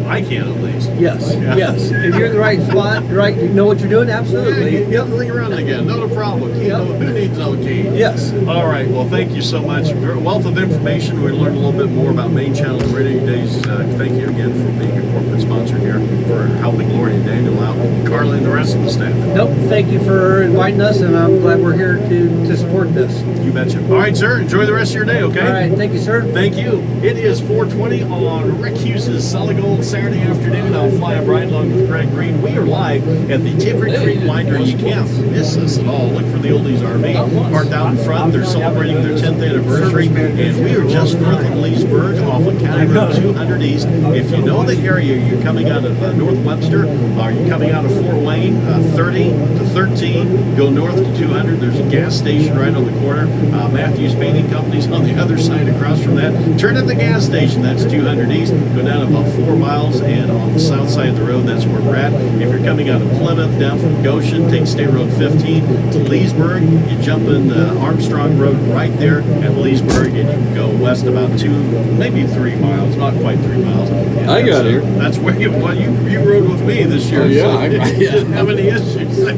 I can at least. yes, Yeah. yes. If you're in the right spot, right, you know what you're doing. Absolutely. Get the thing running again. Not a problem. Key, Yep. who needs no key? Yes. All right. Well, thank you so much. Wealth of information. We learned a little bit more about Main Channel Radio Days. Thank you again for being a corporate sponsor here, for helping Lori and Daniel out, Carla and the rest of the staff. Nope. Thank you for inviting us, and I'm glad we're here to support this. You betcha. All right, sir. Enjoy the rest of your day, okay? All right. Thank you, sir. Thank you. It is 4:20 on Rick Hughes' Solid Gold Saturday afternoon. I'll fly up right along with Greg Green. We are live at the Timber Creek Winery. You can't miss us at all. Look for the Oldies RV parked out in front. They're celebrating their 10th anniversary, and we are just north of Leesburg off of County Road 200 East. If you know the area, you're coming out of North Webster, or you're coming out of Fort Wayne, 30 to 13, go north to 200. There's a gas station right on the corner. Matthews Painting Company's on the other side across from that. Turn at the gas station, that's 200 East. Go down about 4 miles, and on the south side of the road, that's where we're at. If you're coming out of Plymouth, down from Goshen, take State Road 15 to Leesburg. You jump in the Armstrong Road right there at Leesburg, and you can go west about 2, maybe 3 miles, not quite 3 miles. And I got here. That's where you rode with me this year. Oh, yeah, so I- you didn't have any issues there.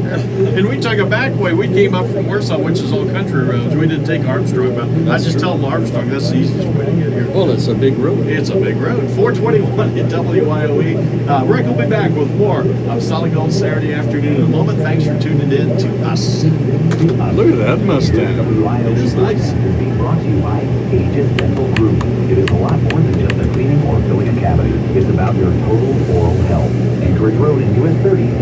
And we took a back way. We came up from Warsaw, which is all country roads. We didn't take Armstrong, but I just tell them Armstrong, that's the easiest way to get here. Well, it's a big road. It's a big road. 421 at WYOE. Rick will be back with more of Solid Gold Saturday afternoon in a moment. Thanks for tuning in to us. Look at that Mustang. It is nice. Is being brought to you by Aegis Dental Group. It is a lot more than just a cleaning or filling a cavity. It's about your total oral health. Anchorage Road in US 30.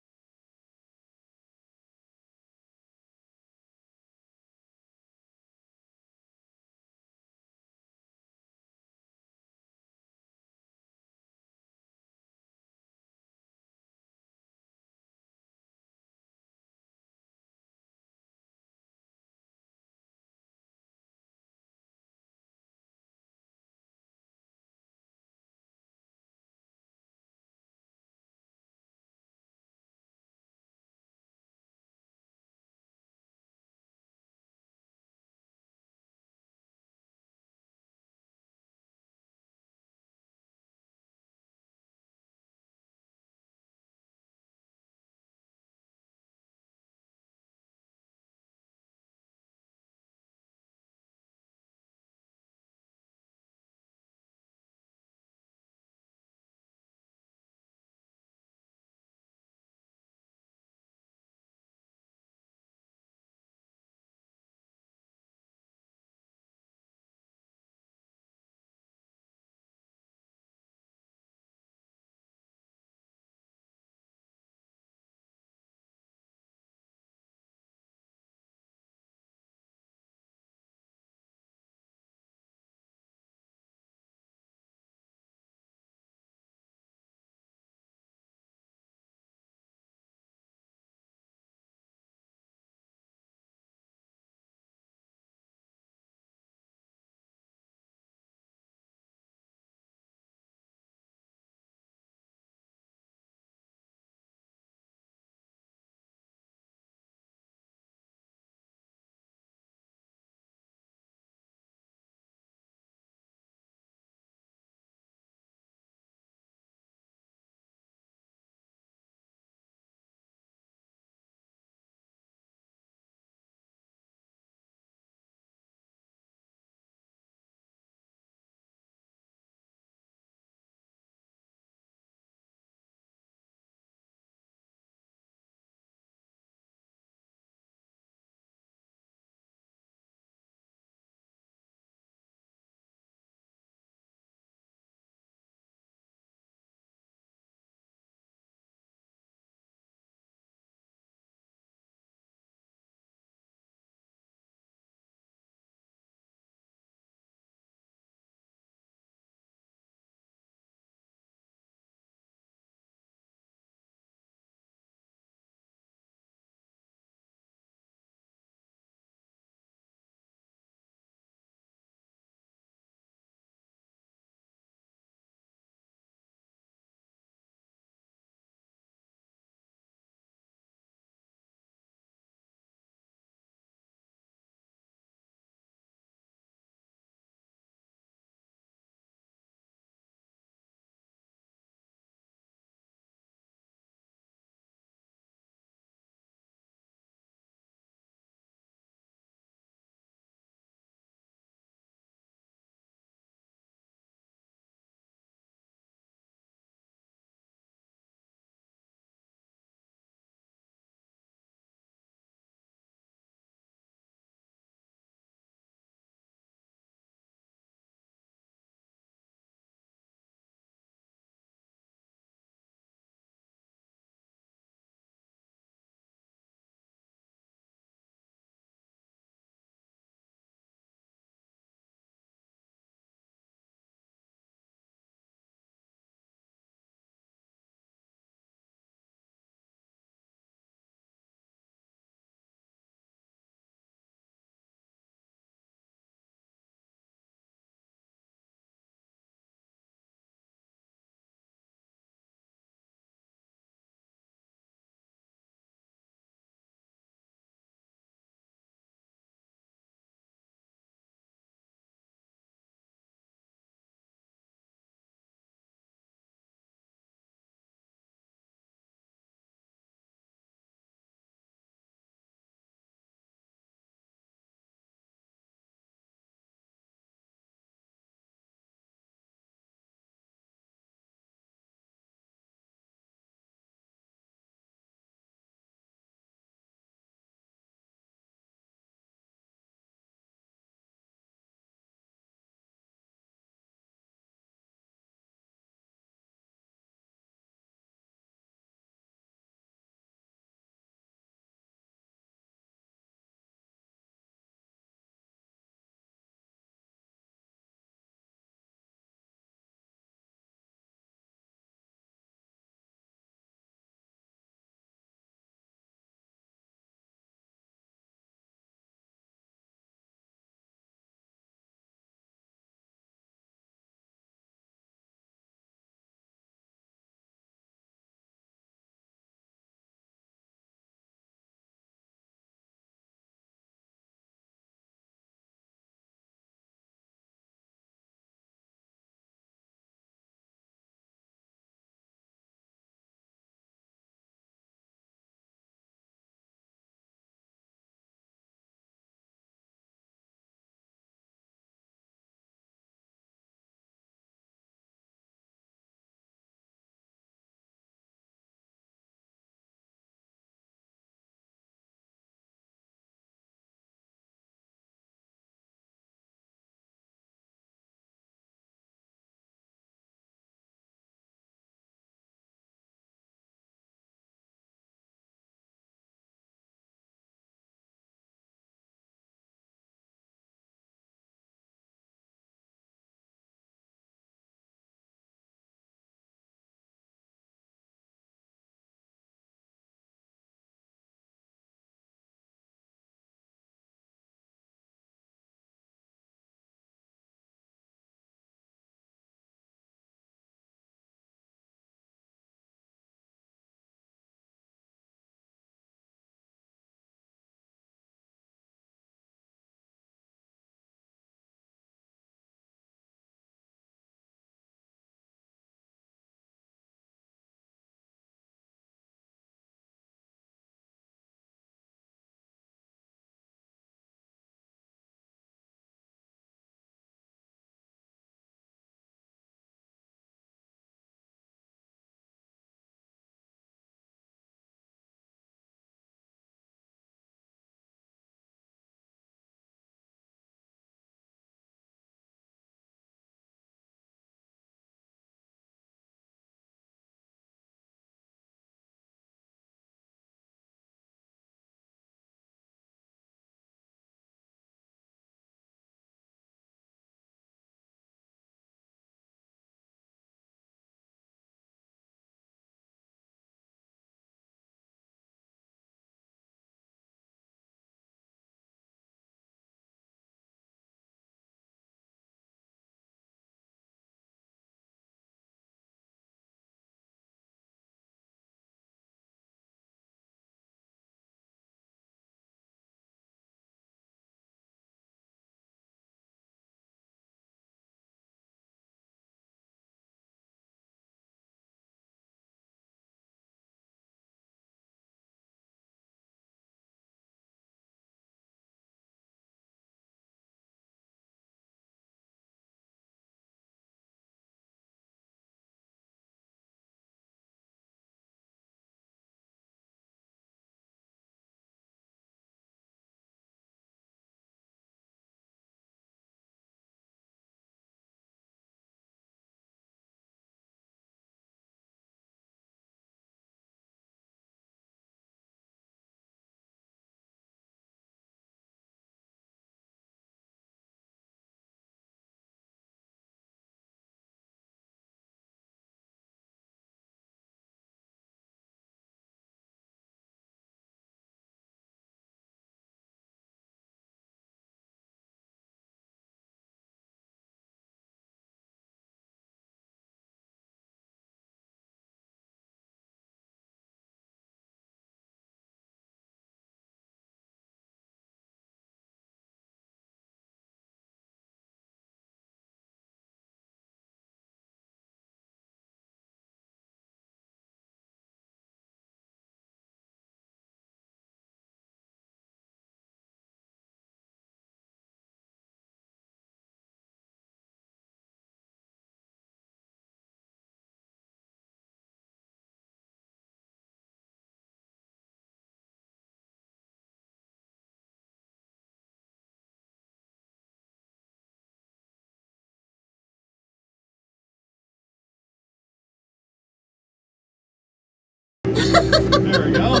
There we go.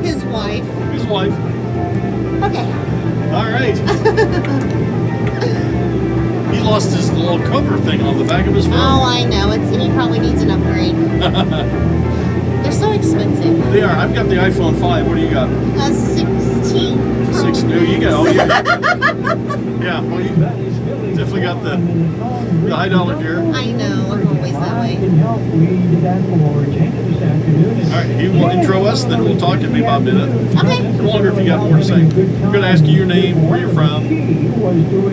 His wife. His wife. Okay. All right. He lost his little cover thing on the back of his phone. Oh, I know. He probably needs an upgrade. They're so expensive. They are. I've got the iPhone 5. What do you got? 16. 6. No, you got. Oh, yeah. Well, you definitely got the high dollar gear. I know. I'm always that way. All right. He will intro us, then we'll talk to me about a minute. Okay. I wonder if you got more to say. I'm going to ask you your name, where you're from,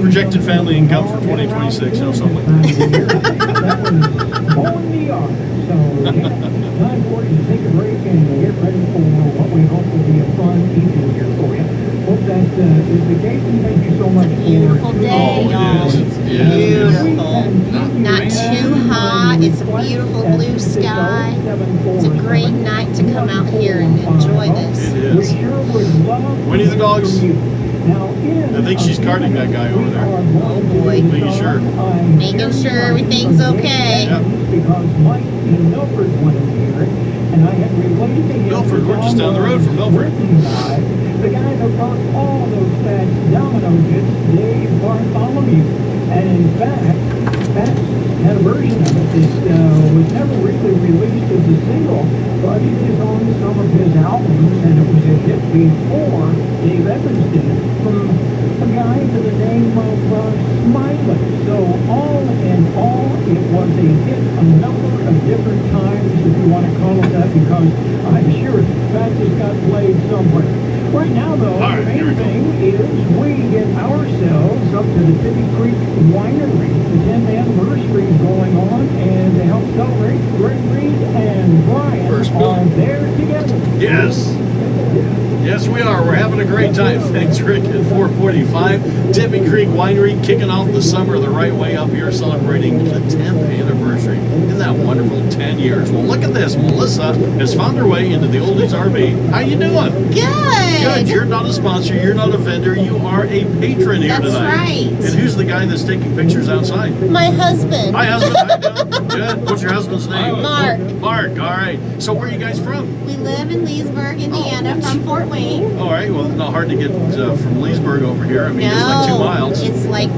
projected family income for 2026, something like that. Time for you to take a break and get ready for what we hope will be a fun evening here for you. Hope that is the case, and thank you so much for Beautiful day, y'all. It's beautiful. Not too hot. It's a beautiful blue sky. It's a great night to come out here and enjoy this. It is. Winnie the dogs. I think she's carting that guy over there. Oh boy. Making sure. Making sure everything's okay. Yep. Milford, we're just down the road from Milford. The guy that brought all those fat domino hits, Dave Bartholomew. And in fact, Pat had a version of it that was never really released as a single, but it is on some of his albums, and it was a hit before Dave Evans did it, from a guy by the name of Smiley. So all in all, it was a hit a number of different times, if you want to call it that, because I'm sure Pat just got played somewhere. Right now, though, the main thing is we get ourselves up to the Tippy Creek Winery. The 10th anniversary is going on, and to help celebrate, Greg Reed and Brian are there together. Yes. Yes, we are. We're having a great time. Thanks, Rick, at 445. Tippy Creek Winery kicking off the summer the right way up here, celebrating the 10th anniversary. Isn't that wonderful? 10 years. Well, look at this. Melissa has found her way into the Oldies RV. How you doing? Good. Good. You're not a sponsor. You're not a vendor. You are a patron here That's tonight. right. And who's the guy that's taking pictures outside? My husband. Hi, husband. How you doing? Good. What's your husband's name? Mark. Mark. All right. So where are you guys from? We live in Leesburg, Indiana, from Fort Wayne. All right. Well, it's not hard to get from Leesburg over here. I mean, it's like 2 miles. It's like,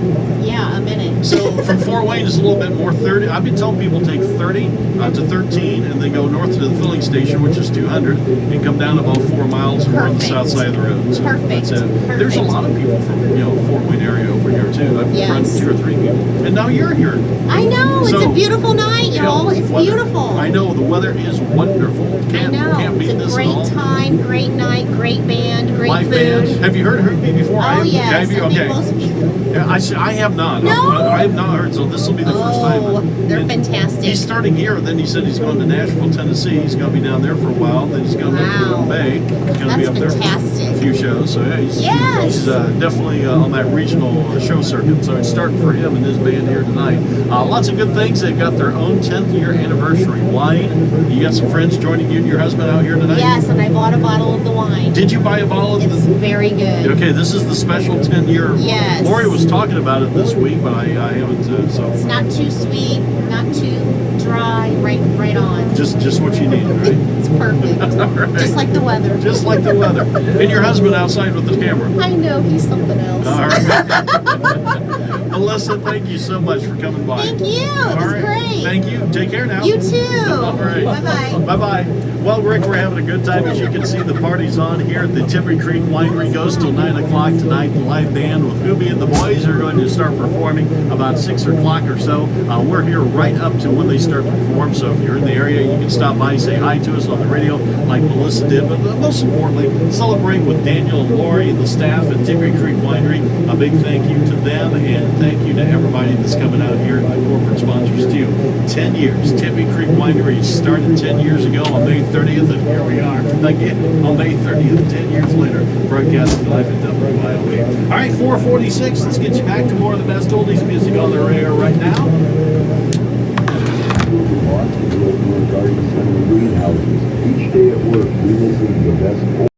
yeah, a minute. So from Fort Wayne is a little bit more 30. I've been telling people take 30 to 13 and then go north to the filling station, which is 200, and come down about 4 miles and we're on the south side of the road. So Perfect. That's it. There's a lot of people from Fort Wayne area over here too. I've run 2 or 3 people, and now you're here. I know. It's So, a beautiful night, y'all. It's weather. beautiful. I know the weather is wonderful. Can't beat It's this a great at all. time, great night, great band, great Live food. band. Have you heard me before? Oh, yes. Have you? I think Okay. most people. Yeah, I have not. No? I have not heard. So this will be the first time. Oh, they're And fantastic. He's starting here. Then he said he's going to Nashville, Tennessee. He's going to be down there for a while. Then he's going up to Wow. Green Bay. He's going to be That's up there for fantastic. a few shows. So yeah, he's Yes. definitely on that regional show circuit. So it's starting for him and his band here tonight. Lots of good things. They've got their own 10th year anniversary wine. You got some friends joining you and your husband out here tonight? Yes, and I bought a bottle of the wine. Did you buy a bottle of It's very good. Okay, this is the special 10-year. Yes. Lori was talking about it this week, but I haven't. So It's not too sweet, not too dry, right on. just what you need, right? It's perfect. All right. Just like the weather. Just like the weather. And your husband outside with the camera. I know, he's something else. All right. Melissa, thank you so much for coming by. Thank you. It was great. Thank you. Take care now. You too. All right. Bye-bye. Bye-bye. Well, Rick, we're having a good time. As you can see, the party's on here at the Tippy Creek Winery. Goes till 9 o'clock tonight. The live band with Hoobie and the boys are going to start performing about 6 o'clock or so. We're here right up to when they start to perform. So if you're in the area, you can stop by, say hi to us on the radio like Melissa did. But most importantly, celebrate with Daniel and Lori and the staff at Tippy Creek Winery. A big thank you to them, and thank you to everybody that's coming out here, and the corporate sponsors too. 10 years. Tippy Creek Winery started 10 years ago on May 30th, and here we are again on May 30th, 10 years later, broadcasting live at WIOE. All right, 446. Let's get you back to more of the best oldies music on the air right now. Garden center greenhouses. Each day at work, we listen to the best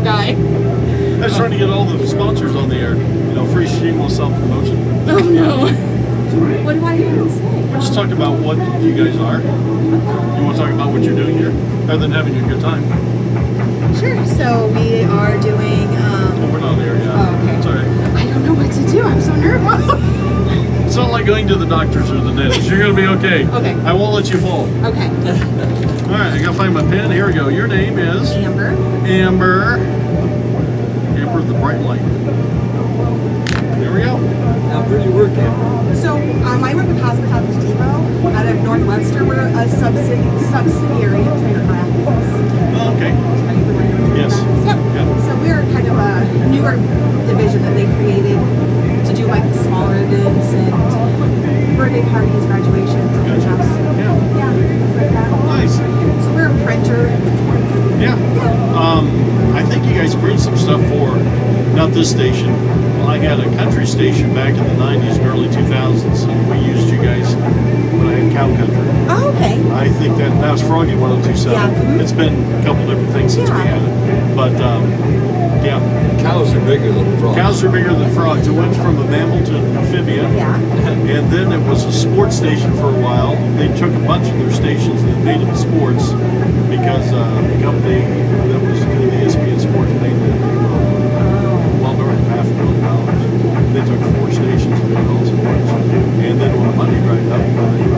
guy. I was trying to get all the sponsors on the air. You know, free shameless self-promotion. Oh no. What do I have to say? We're just talking about what you guys are. You want to talk about what you're doing here, other than having a good time? Sure. So we are doing. Oh, we're not there yet. Oh, okay. It's all right. I don't know what to do. I'm so nervous. It's not like going to the doctors or the dentist. You're going to be okay. Okay. I won't let you fall. Okay. All right, I got to find my pen. Here we go. Your name is? Amber. Amber. Amber, the bright light. There we go. Now, where do you work at? So I work with Hospitality Depot out of Northwestern. We're a subsidiary of Trader Graphics. Oh, okay. Yes. Yep. Yeah. So we're kind of a newer division that they created to do like smaller events and birthday parties, graduations, open house. Yeah. Yeah, things like that. Nice. So we're a printer. Yeah. I think you guys print some stuff for, not this station. Well, I had a country station back in the 90s and early 2000s, and we used you guys when I had Cow Country. Oh, okay. I think that was Froggy 1027. Yeah. Mhm. It's been a couple different things since we had it. But, yeah. Cows are bigger than frogs. Cows are bigger than frogs. It went from a mammal to an amphibian. Yeah. And then it was a sports station for a while. They took a bunch of their stations and made them sports because the company that was doing the ESPN Sports made them well north of $500,000. They took 4 stations and made all sports. And then when the money dried up,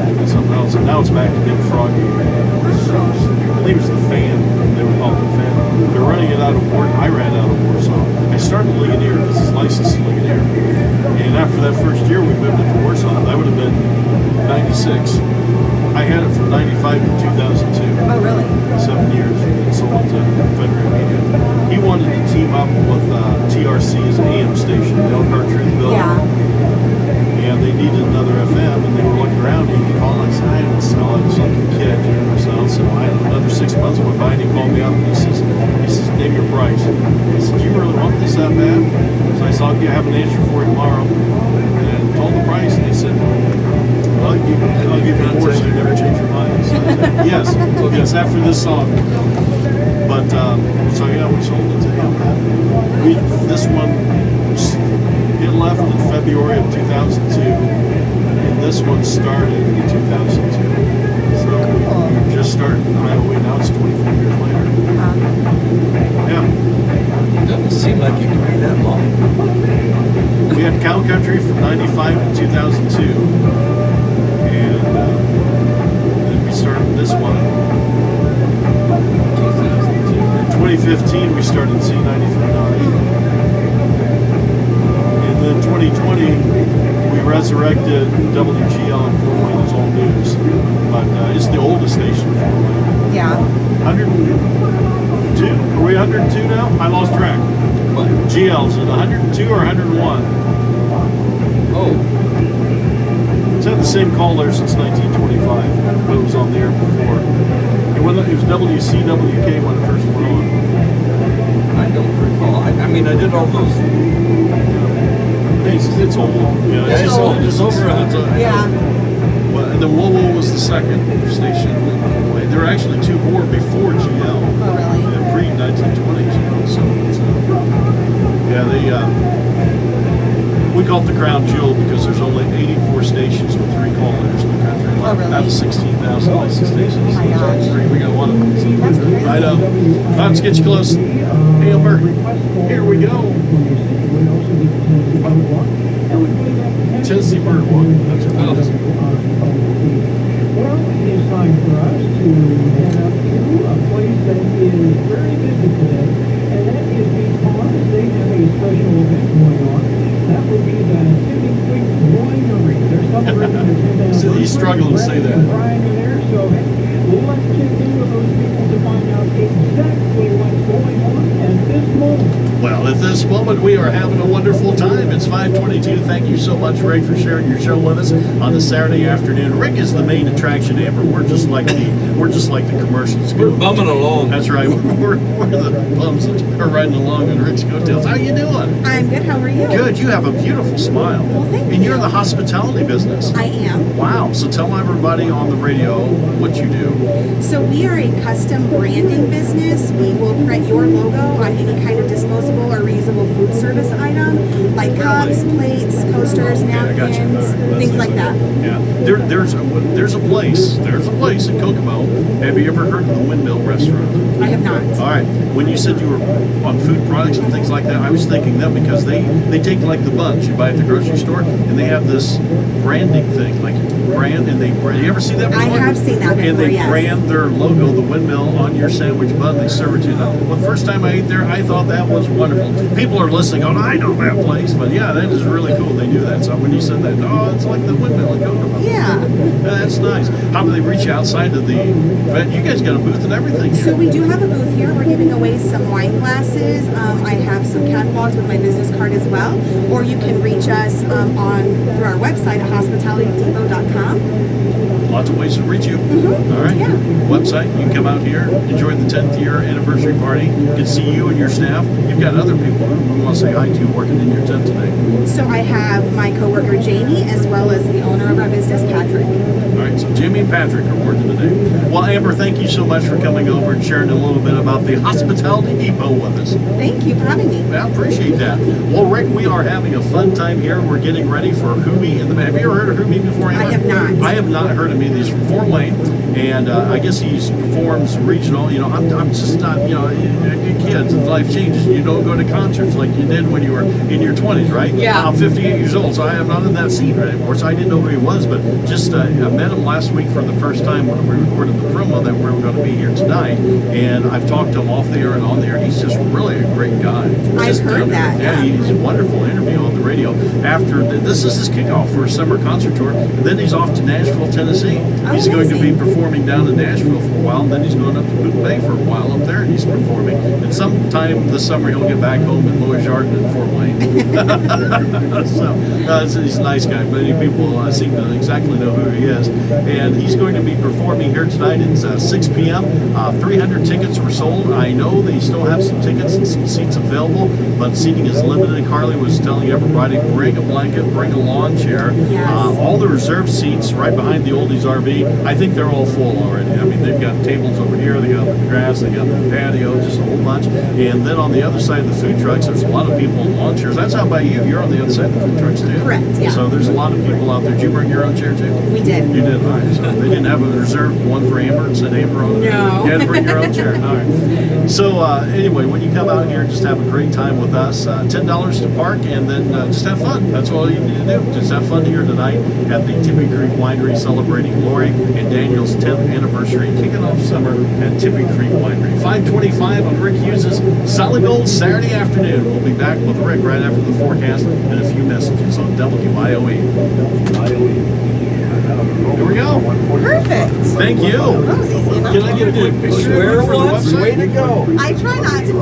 they did something else. And now it's back to Big Froggy. I think it was the Fan. They would call it the Fan. They're running it out of Warsaw. I ran out of Warsaw. I started Ligonier because it's licensed to Ligonier. And after that first year, we moved it to Warsaw. That would have been 96. I had it from 95 to 2002. Oh, really? 7 years. Sold it to Federated Media. He wanted to team up with TRC as an AM station, the Elkhart Truth Building. Yeah. And they needed another FM, and they were looking around. And he called, and I said, I didn't sell it. I was like a kid, you know, so another 6 months went by, and he called me up, and he says, name your price. I said, do you really want this that bad? So I said, I'll have an answer for you tomorrow. And told the price, and they said, well, I'll give you more, so you never change your mind. So I said, yes, yes, after this song. But, so yeah, we sold it to him. This one, it left in February of 2002, and this one started in 2002. So we just started in Iowa, now it's 24 years later. Yeah. It doesn't seem like it can be that long. We had Cow Country from 95 to 2002, and then we started this one. In 2015, we started C93.9. And then 2020, we resurrected WGL in Fort Wayne, old news. But it's the oldest station in Fort Wayne. Yeah. 102? Are we 102 now? I lost track. What? GL's at 102 or 101? Oh. It's had the same caller since 1925, but it was on the air before. It was WCWK when it first went on. I don't recall. I mean, I did all those. It's old. Yeah, It's old. It's over 100. Yeah. Well, and then Wioe was the second station. There were actually 2 more before GL. Oh, really? Yeah, pre-1920s, you know. So, yeah, we call it the crown jewel because there's only 84 stations with 3 call letters in the country. Oh, really? Out of 16,000 licensed stations. Oh, my gosh. So 3, we got one of them. So. That's crazy. I know. Let's get you close. Amber, here we go. Tennessee Bird Walk. That's what it is. Well, it is time for us to head up to a place that is very busy today, and that is because they have a special event going on. That would be the Tippy Creek Winery. They're celebrating their 10th anniversary. He's struggling to say that. Brian in there, so let's check in with those people to find out exactly what's going on at this moment. Well, at this this moment, we are having a wonderful time. It's 5:22. Thank you so much, Rick, for sharing your show with us on this Saturday afternoon. Rick is the main attraction, Amber. We're just like the commercials. We're bumming along. That's right. We're the bums that are riding along on Rick's coattails. How you doing? I'm good. How are you? Good. You have a beautiful smile. Well, thank you. And you're in the hospitality business. I am. Wow. So tell everybody on the radio what you do. So we are a custom branding business. We will print your logo on any kind of disposable or reusable food service item, like cups, plates, coasters, napkins, things like that. Yeah. There's a place in Kokomo. Have you ever heard of the Windmill Restaurant? I have not. All right. When you said you were on food products and things like that, I was thinking them because they take like the buns you buy at the grocery store, and they have this branding thing, like brand, and you ever see that before? I have seen that before, And they yes. brand their logo, the windmill, on your sandwich bun. They serve it to you. Well, the first time I ate there, I thought that was wonderful. People are listening, oh, I know that place, but yeah, that is really cool. They do that. So when you said that, oh, it's like the windmill in Kokomo. Yeah. That's nice. How do they reach outside of the event? You guys got a booth and everything here. So we do have a booth here. We're giving away some wine glasses. I have some catalogs with my business card as well. Or you can reach us through our website at hospitalitydepot.com. Lots of ways to reach you. Mm-hmm. All right. Yeah. Website. You can come out here, enjoy the 10th year anniversary party. You can see you and your staff. You've got other people who we want to say hi to working in your tent today. So I have my coworker Jamie, as well as the owner of our business, Patrick. All right. So Jimmy and Patrick are working today. Well, Amber, thank you so much for coming over and sharing a little bit about the Hospitality Depot with us. Thank you for having me. I appreciate that. Well, Rick, we are having a fun time here. We're getting ready for Hoobie in the Have you ever heard of Hoobie before, Amber? I have not. I have not heard of him. He's from Fort Wayne, and I guess he performs regional. You know, I'm just not, you know, kids, life changes. You don't go to concerts like you did when you were in your 20s, right? Yeah. I'm 58 years old, so I am not in that scene anymore, so I didn't know who he was, but just I met him last week for the first time when we recorded the promo that we were going to be here tonight, and I've talked to him off the air and on the air. He's just really a great guy. I've heard that. Yeah, he's a wonderful interview on the radio. After this is his kickoff for a summer concert tour, and then he's off to Nashville, Tennessee. He's going to be performing down in Nashville for a while, and then he's going up to Boot Bay for a while up there, and he's performing. And sometime this summer he'll get back home in Louis Jardin in Fort Wayne. So he's a nice guy. Many people seem to exactly know who he is, and he's going to be performing here tonight at 6 p.m. 300 tickets were sold. I know they still have some tickets and some seats available, but seating is limited. Carly was telling everybody, bring a blanket, bring a lawn chair. Yes. All the reserved seats right behind the Oldies RV, I think they're all full already. I mean, they've got tables over here, they got the grass, they got the patio, just a whole bunch. And then on the other side of the food trucks, there's a lot of people in lawn chairs. That's out by you. You're on the other side of the food trucks too. Correct, yeah. So there's a lot of people out there. Did you bring your own chair too? We did. You did, all right. So they didn't have a reserved one for Amber and said Amber on it? No. You had to bring your own chair. All right. So anyway, when you come out here, just have a great time with us. $10 to park, and then just have fun. That's all you need to do. Just have fun here tonight at the Tippy Creek Winery, celebrating Lori and Daniel's 10th anniversary, kicking off summer at Tippy Creek Winery. 5:25 on Rick Hughes' Solid Gold Saturday afternoon. We'll be back with Rick right after the forecast and a few messages on WIOE. Here we go. Perfect. Thank you. That was easy enough. Can I get a quick picture for the website? Way to go. I try not to.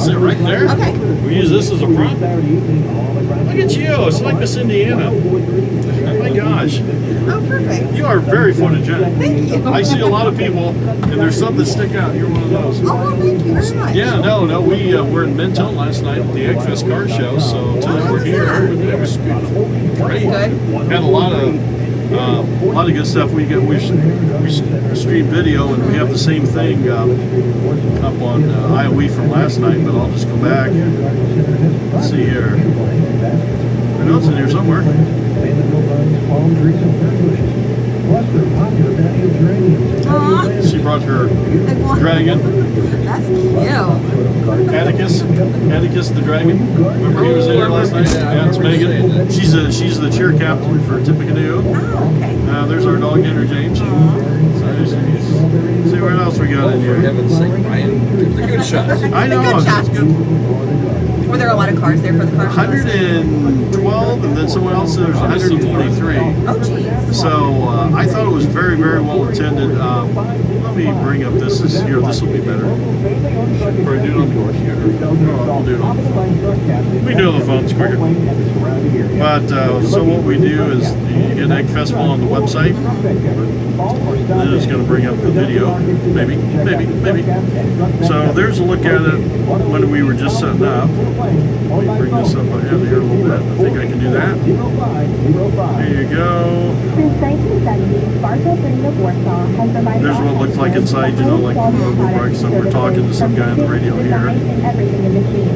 Sit right there. Okay. We use this as a prop. Look at you. It's like Miss Indiana. Oh my gosh. Oh, perfect. You are very photogenic. Thank you. I see a lot of people, and there's some that stick out. You're one of those. Oh, well, thank you very much. Yeah, no. We were in Mentone last night at the Eggfest car show, so until we were here, it was great. Good. Had a lot of good stuff. We stream video, and we have the same thing up on IOE from last night. But I'll just go back. Let's see here. I know it's in here somewhere. Aw. She brought her dragon. That's cute. Atticus the dragon. Remember he was in here last night? Yeah, it's Megan. She's the cheer captain for Tippecanoe. Oh, okay. There's our dog Henry James. See what else we got in For here. heaven's sake, Ryan. The good shots. I know. Good shots. Good. Were there a lot of cars there for the car show? 112, and then someone else said there's 123. Oh, geez. So I thought it was very, very well attended. Let me bring up this. This will be better. Or do it on the computer. I'll do it on the phone. We do it on the phone. It's quicker. But so what we do is you get Egg Festival on the website. Then it's going to bring up the video. Maybe. So there's a look at it when we were just setting up. Let me bring this up ahead here a little bit. I think I can do that. There you go. Since 1970, Bartow City of Warsaw has provided There's what it looks like inside, you know, like we're talking to some guy on the radio here. and everything in between.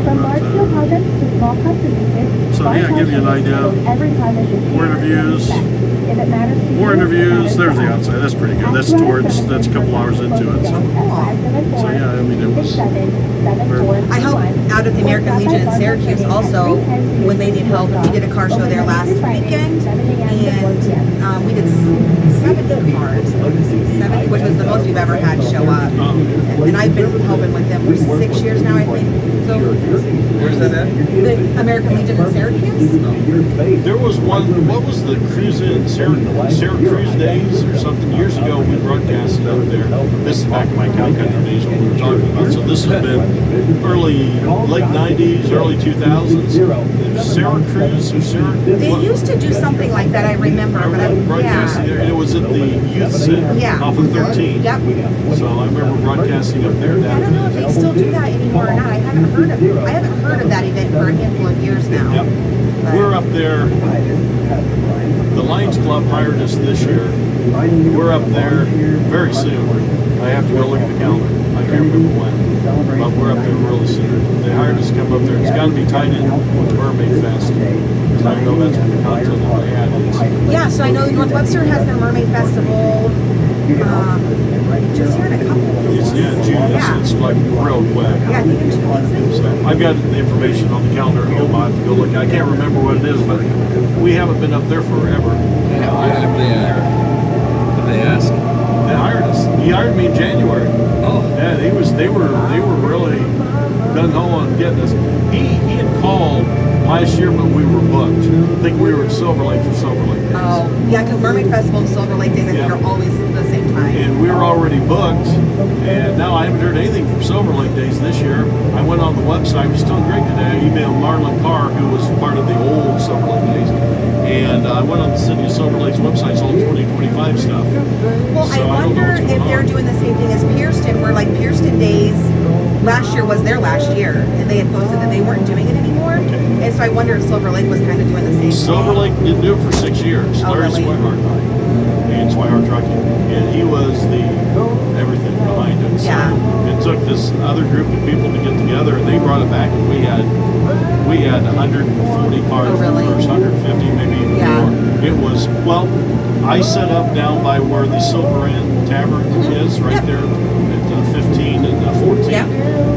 From large-scale projects to small custom pieces, So yeah, give you an idea. every project is More interviews. If it matters to More you, interviews. There's the outside. That's pretty good. That's a couple hours into it. So yeah, I mean, it was. I helped out at the American Legion in Syracuse also when they need help. We did a car show there last weekend, and we did 70 cars, 70, which was the most we've ever had show up. And I've been helping with them for 6 years now, I think. So Where's that at? the American Legion in Syracuse. There was one. What was the cruise in Syracuse days or something years ago? We broadcasted up there. This is back in my cow country days when we were talking about. So this has been late 90s, early 2000s. Syracuse or Syracuse. They used to do something like that, I remember. But broadcasting there, and it was at the youth center off of 13. Yep. So I remember broadcasting up there. I don't know if they still do that anymore or not. I haven't heard of that event for a handful of years now. Yep. We're up there. The Lions Club hired us this year. We're up there very soon. I have to go look at the calendar. I can't remember when. But we're up there really soon. They hired us to come up there. It's got to be tied in with the Mermaid Fest. Because I know that's what the content that they had is. Yeah, so I know North Webster has their Mermaid Festival. Just here in a couple of weeks. June. It's like real quick. Yeah, I think in 2 weeks maybe. So I've got the information on the calendar at home. I have to go look. I can't remember what it is, but we haven't been up there forever. Have they asked? They hired us. He hired me in January. Oh. Yeah, they were really gung-ho on getting us. He had called last year, but we were booked. I think we were at Silver Lake for Silver Lake days. Oh, yeah, because Mermaid Festival and Silver Lake days I think are always the same time. And we were already booked, and now I haven't heard anything from Silver Lake days this year. I went on the website. It was still great today. I emailed Marlon Carr, who was part of the old Silver Lake days. And I went on the City of Silver Lake's website, it's all 2025 stuff. Well, So I don't know wonder what's if going they're on. doing the same thing as Pearston, where like Pearston Days last year was their last year, and they had posted that they weren't doing it anymore. And so I wonder if Silver Lake was kind of doing the same Silver Lake didn't do it for 6 years. Oh, Larry really? Swihart and Swihart Trucking, and he was the everything behind it. So it took this other group of people to get together, and they brought it back, and we had 140 cars Oh, really? the first 150, maybe even more. It was I set up down by where the Silver Inn Tavern is, right there at 15 and 14. Yep.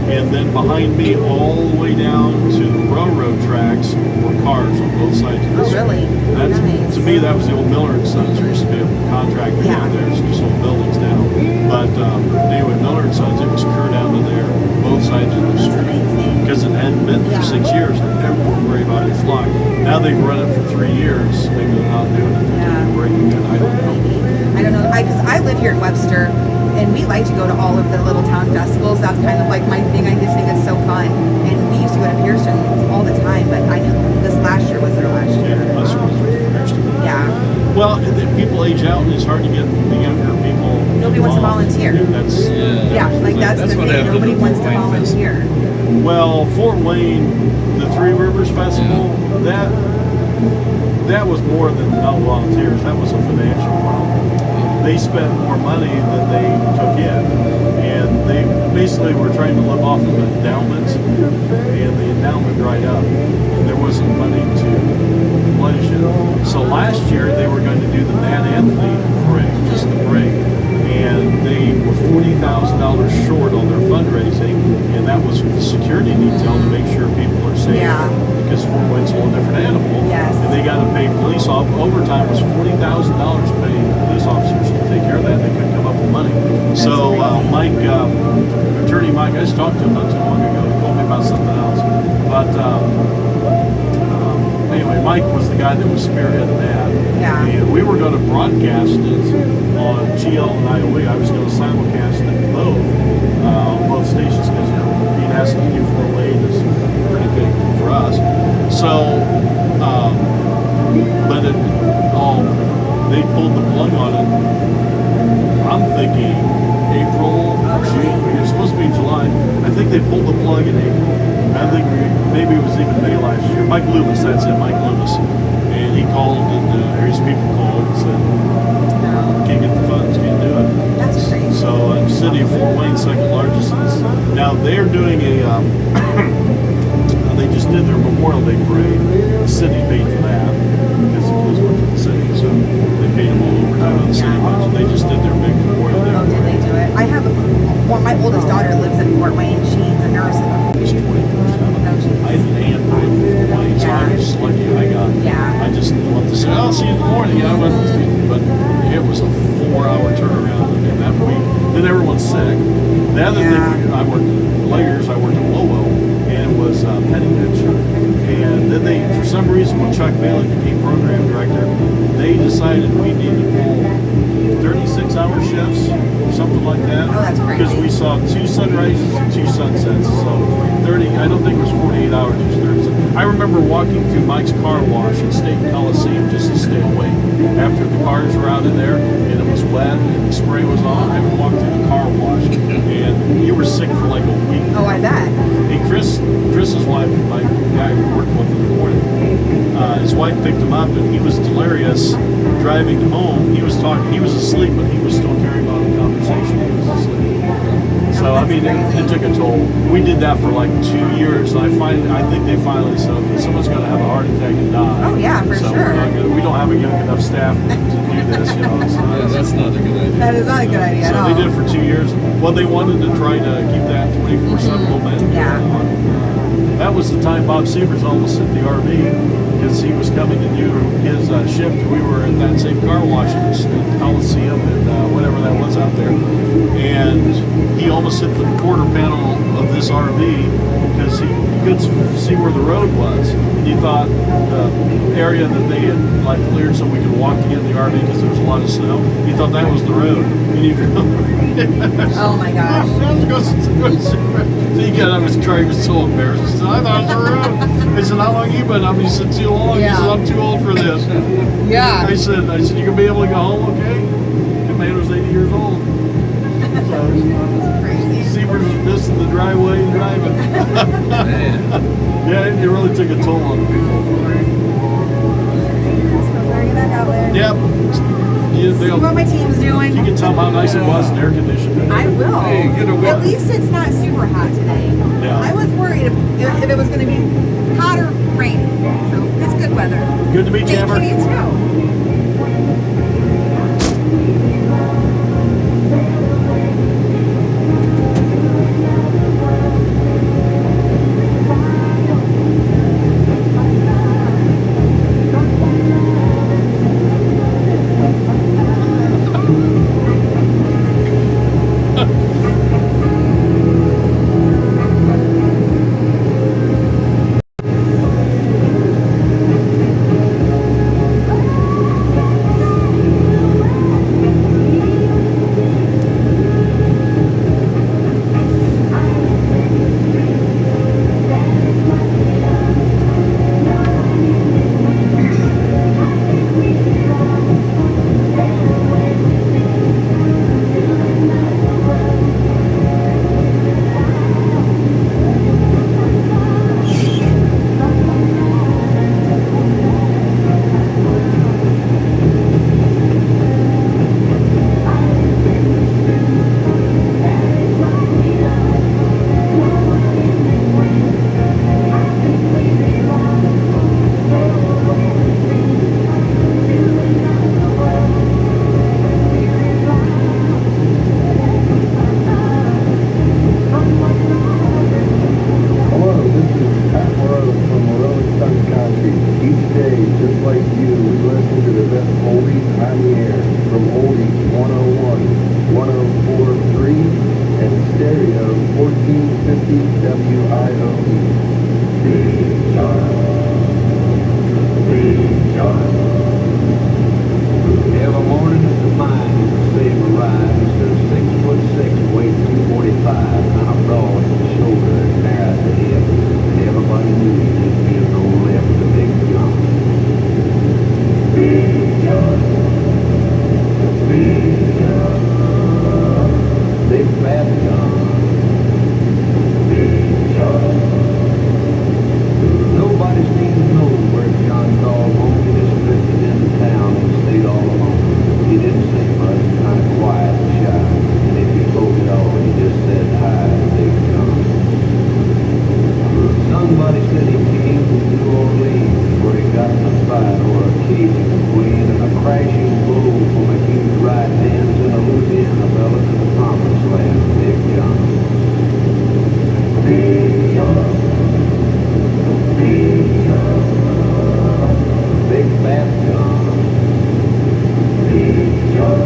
And then behind me, all the way down to the railroad tracks, were cars on both sides of the street. really? That's, Nice. To me, that was the old Miller and Sons. There used to be a contractor down there. It's just old buildings now. But anyway, Miller and Sons, it was clear down to there, both sides of the street. Because it hadn't been for 6 years. They never worried about it flock. Now they've run it for 3 years. Maybe they're not doing it. They're breaking it. I don't know. I don't know. Because I live here in Webster, and we like to go to all of the little town festivals. That's kind of like my thing. I just think it's so fun. And we used to go to Pearson all the time, but I knew this last year was their last year. Yeah, that's what it's Yeah. Well, and then people age out, and it's hard to get the younger people. Nobody wants to volunteer. That's That's the what thing. happened Nobody at wants to Fort Wayne volunteer. Well, Fort Wayne, the Three Rivers Festival, that was more than no volunteers. That was a financial problem. They spent more money than they took in, and they basically were trying to live off of endowments, and the endowment dried up, and there wasn't money to replenish it. So last year they were going to do the Mad Anthony parade, just the parade, and they were $40,000 short on their fundraising, and that was with the security detail to make sure people are safe. Yeah. Because Fort Wayne's a little different animal. Yes. And they got to pay police off. Overtime was $40,000 paying police officers to take care of that. They couldn't come up with money. So Mike, attorney Mike, I just talked to him not too long ago. He told me about something else. But anyway, Mike was the guy that was spearheading that. Yeah. And we were going to broadcast it on GL and IOE. I was going to simulcast it both on both stations because being asked to do 4-lane is pretty big for us. So, but they pulled the plug on it. I'm thinking April, June. It was supposed to be in July. I think they pulled the plug in April. I think maybe it was even May last year. Mike Loomis, that's it, Mike Loomis. And he called, and his people called and said, can't get the funds, can't do it. That's crazy. So, city of Fort Wayne, second largest. Now they're doing a. They just did their Memorial Day parade. The city paid for that because the police work for the city, so they paid them all overtime on the city budget. They just did their big Memorial Day. Oh, did they do it? I have my oldest daughter lives in Fort Wayne. She's a nurse. It's 24/7. I had an aunt that lived in Fort Wayne, so I was lucky I got. Yeah. I just love to say, I'll see you in the morning. Yeah, but it was a 4-hour turnaround in that week. Then everyone's sick. The other thing, I worked layers. I worked at Wioe, and it was Pettinich. And then they, for some reason, when Chuck Bailey became program director, they decided we needed to pull 36-hour shifts, something like that. Oh, that's crazy. Because we saw 2 sunrises and 2 sunsets. So 30, I don't think it was 48 hours, it was 30. I remember walking through Mike's car wash at State Coliseum just to stay awake. After the cars were out in there and it was wet and the spray was on, I would walk through the car wash. And you were sick for like a week. Oh, I bet. Hey, Chris's wife, my guy who worked with him in the morning, his wife picked him up and he was delirious driving home. He was talking, he was asleep, but he was still carrying on the conversation. He was asleep. So, I mean, it took a toll. We did that for like 2 years. And I think they finally said, okay, someone's going to have a heart attack and die. Oh, yeah, for so sure. We don't have enough staff to do this, you know. Yeah, that's not a good idea. That is not a good idea at So all. they did it for 2 years. Well, they wanted to try to keep that 24/7 momentum. Yeah. That was the time Bob Sievers almost hit the RV because he was coming to do his shift. We were at that same car wash at the Coliseum and whatever that was out there. And he almost hit the quarter panel of this RV because he couldn't see where the road was. He thought the area that they had like cleared so we could walk to get in the RV because there was a lot of snow. He thought that was the road. And he Oh my gosh. So he got out of his car, he was so embarrassed. He said, I thought it was the road. I said, how long you been up? He said, too long. Yeah. He said, I'm too old for this. Yeah. I said, you gonna be able to go home, okay? The man was 80 years old. So Sievers was missing the driveway and driving. Yeah, it really took a toll on people. Yep. See what my team's doing. You can tell them how nice it was and air conditioned. I will. Hey, get away. At least it's not super hot today. Yeah. I was worried if it was going to be hot or rainy. So it's good weather. Good to meet you, Amber. Thank you, too. Stereo 1450 WIOE. morning at the mine, save a ride. Mr. 6'6", weight 245, kind of broad at the shoulder and narrow at the hip. And everybody knew he just be a little left with a big John. Big John. Big John. Big Bad John. Big John. Nobody seemed to know where John called home. He just drifted into town and stayed all alone. He didn't say much, kind of quiet and shy. And if he told it all, he just said hi to Big John. Somebody said he came from New Orleans, where he got in a fight over a Cajun queen and a crashing blow from a huge right hand to a Louisiana fella to the promised land, Big John. Big John. Big John. Big Bad John. Big John.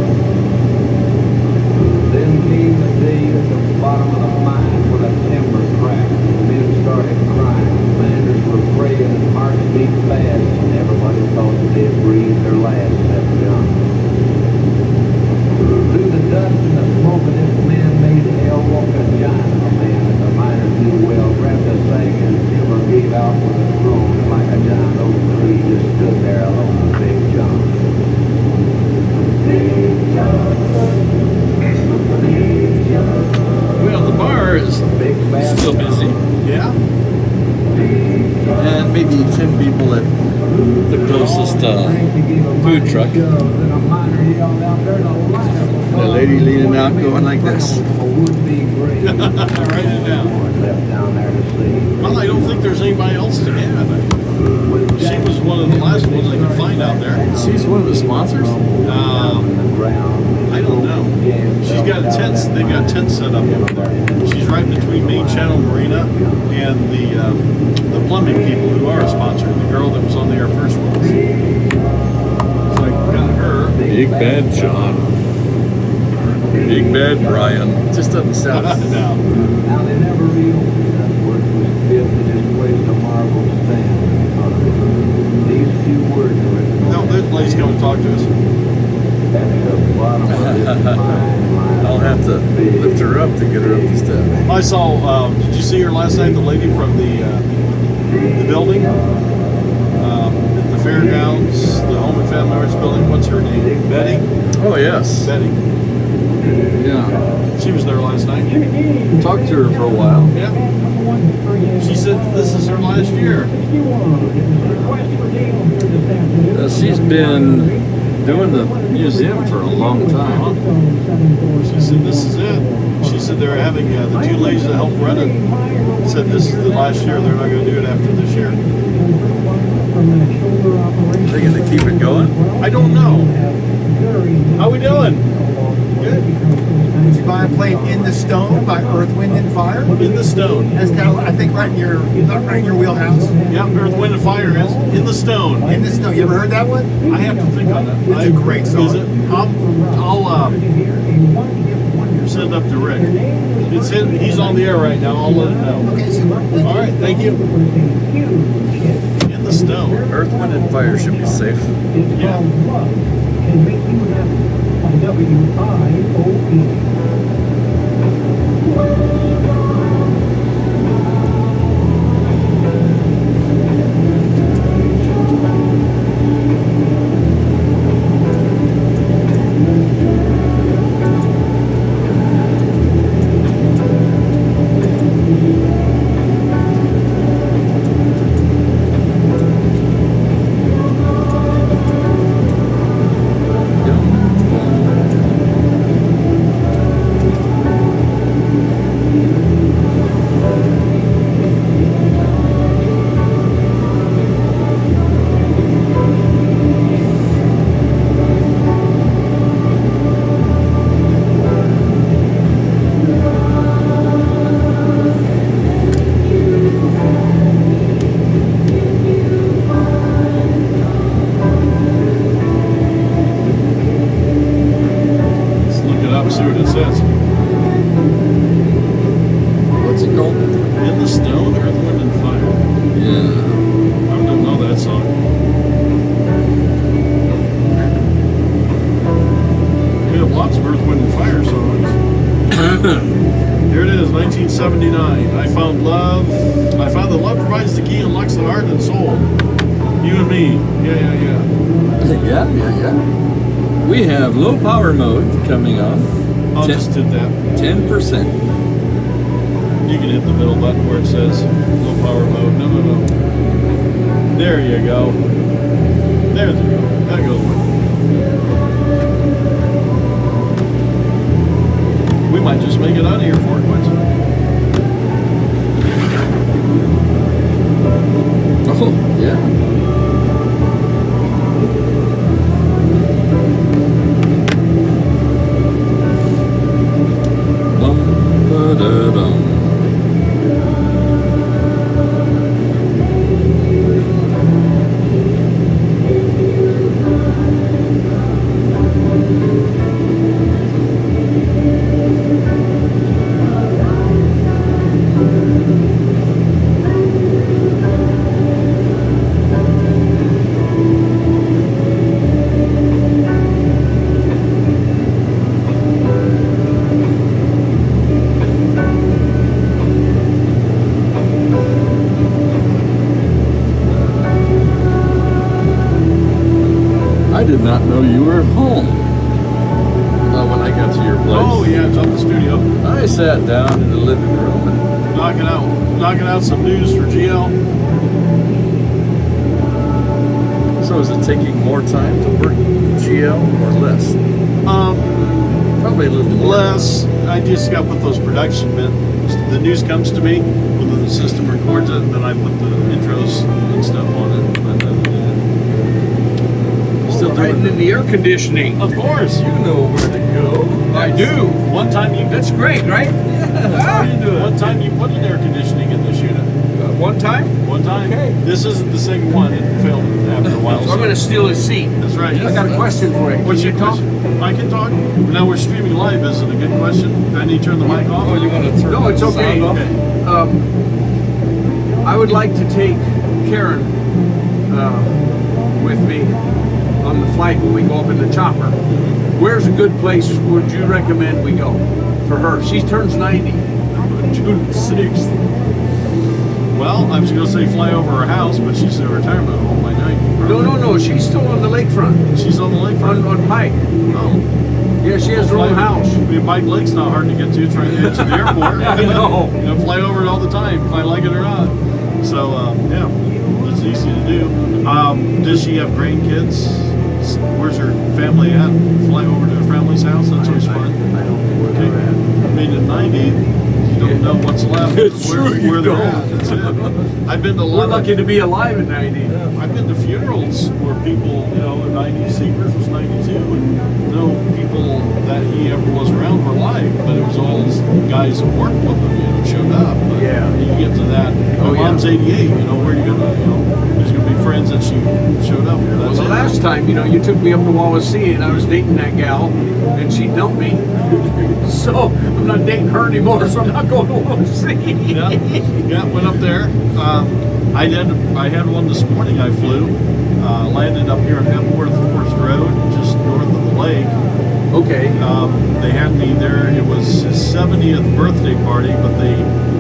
Then came the day at the bottom of the mine where the timber cracked and men started crying. Commanders were praying and hearts beat fast, and everybody thought that they'd breathe their last except John. Through the dust and the smoke of this man-made hell walked a giant of a man that the miners knew well, grabbed a sack and timber gave out with a groan, and like a giant oak tree just stood there alone, Big John. Big John. Well, the bar is still busy. Yeah. And maybe 10 people at the closest food truck. The lady leaning out going like this. Write it down. Well, I don't think there's anybody else to add. She was one of the last ones I could find out there. She's one of the sponsors? I don't know. She's got a tent. They've got tents set up over there. She's right between Main Channel Marina and the plumbing people who are a sponsor. The girl that was on the air first one. So I got her. Big Bad John. Big Bad Brian. Just up south. Now they never reopened that work was built to just place a marble stand in front of it. These few words are written. No, that lady's going to talk to us. I'll have to lift her up to get her up the steps. I saw. Did you see her last night? The lady from the building at the fairgrounds, the Home and Family Arts building. What's her name? Betty. Oh yes, Betty. Yeah, she was there last night. Talked to her for a while. Yeah. She said this is her last year. She's been doing the museum for a long time. She said this is it. She said they're having the two ladies that helped run it said this is the last year. They're not going to do it after this year. Are they going to keep it going? I don't know. How we doing? Good. Did you buy a plane In the Stone by Earth, Wind and Fire? In the Stone. That's kind of, I think, right in your wheelhouse. Yep, Earth, Wind and Fire is In the Stone. In the Stone. You ever heard that one? I have to think on that. It's a great song. Is it? I'll send up to Rick. It's him. He's on the air right now. I'll let him know. Okay, super. All right, thank you. In the Stone. Earth, Wind, and Fire should be safe. Yeah. See what it says. What's it called? In the Stone, Earth, Wind, and Fire. Yeah. I don't know that song. 79. I found love. I found that love provides the key, unlocks the heart and soul. You and me. Yeah. We have low power mode coming on. I'll just hit that. 10%. You can hit the middle button where it says low power mode. No. There you go. There you go. That goes with it. We might just make it out of here for it, Quincy. Oh, yeah. Bum-ba-da-dum. I did not know you were home when I got to your place. Oh yeah, it's up the studio. I sat down in the living room and knocking out some news for GL. So is it taking more time to work GL or less? Probably a little more. Less. I just got to put those production bits. The news comes to me, when the system records it, and then I put the intros and stuff on it. Still Hiding in the air conditioning. Of course. You know where to go. I do. One time you. That's great, right? How you doing? One time you put an air conditioning in this unit. One time? One time. Okay. This isn't the second one. It failed after a while. So I'm going to steal his seat. That's right. I got a question for you. What's Can your you talk? question? I can talk. Now we're streaming live. Is it a good question? Do I need to turn the mic off? Oh, you want to turn No, it's the okay. sound off? I would like to take Karen with me on the flight when we go up in the chopper. Where's a good place would you recommend we go for her? She turns 90 June 6th. Well, I was going to say fly over her house, but she's in a retirement home by night. No. She's still on the lakefront. She's on the lakefront? On Pike. Oh. Yeah, she has her own house. I mean, Pike Lake's not hard to get to trying to get to the airport. I know. You know, fly over it all the time, if I like it or not. So, yeah, it's easy to do. Does she have grandkids? Where's her family at? Fly over to her family's house? That's always fun. I don't know where they're at. I mean, at 90, you don't know what's left. It's true, you where they're don't. at. That's it. I've been to a We're lot lucky to be alive at 90. I've been to funerals where people, you know, 90, Seekers was 92, and no people that he ever was around were alive, but it was all guys that worked with him, you know, showed up. But Yeah. you get to that. My mom's 88, you know, where are you going to, you know, there's going to be friends that she showed up here. Well, That's the it. last time, you know, you took me up to Wawasee and I was dating that gal and she dumped me. So I'm not dating her anymore, so I'm not going to Wawasee. Yeah, went up there. I had one this morning. I flew, landed up here on Hemworth Forest Road, just north of the lake. Okay. They had me there. It was his 70th birthday party, but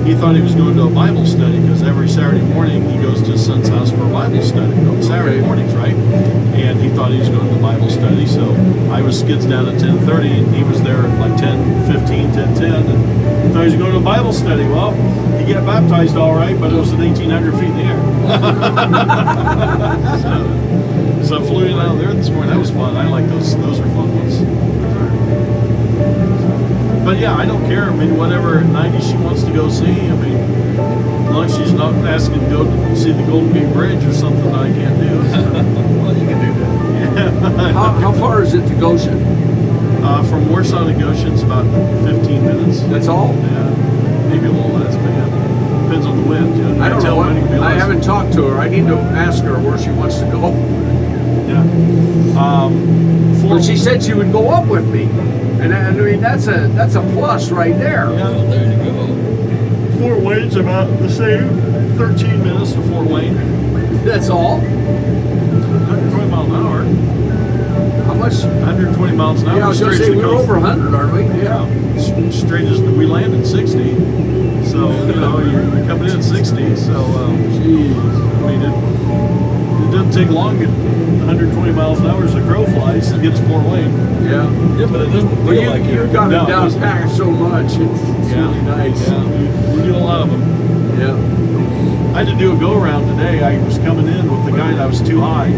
he thought he was going to a Bible study because every Saturday morning he goes to his son's house for a Bible study on Saturday mornings, right? And he thought he was going to the Bible study, so I was skids down at 10:30, and he was there at like 10:15, 10:10, and he thought he was going to a Bible study. Well, he got baptized all right, but it was at 1,800 feet in the air. So I flew in out there this morning. That was fun. I like those. Those are fun ones. But yeah, I don't care. I mean, whatever 90 she wants to go see. I mean, as long as she's not asking to go to see the Golden Gate Bridge or something that I can't do. Well, you can do that. Yeah. How far is it to Goshen? From Warsaw to Goshen's about 15 minutes. That's all? Yeah, maybe a little less, but yeah. Depends on the wind. You know, I don't know. when it can be I less. haven't talked to her. I need to ask her where she wants to go. Yeah. But she said she would go up with me. And I mean, that's a plus right there. Yeah. There you go. Fort Wayne's about the same. 13 minutes to Fort Wayne. That's all. 120 miles an hour. How much? 120 miles an hour. Yeah, I was going to say we're over 100, aren't we? Yeah. Straight as we landed 60. So, you know, you're coming in at 60. So, Jeez. I mean, it doesn't take long at 120 miles an hour as the crow flies. It gets 4-lane. Yeah. Yeah, but it doesn't But feel like you it. got No, it down packed so much. It's really nice. Yeah, we do a lot of them. Yeah. I had to do a go-around today. I was coming in with the guy that was too high.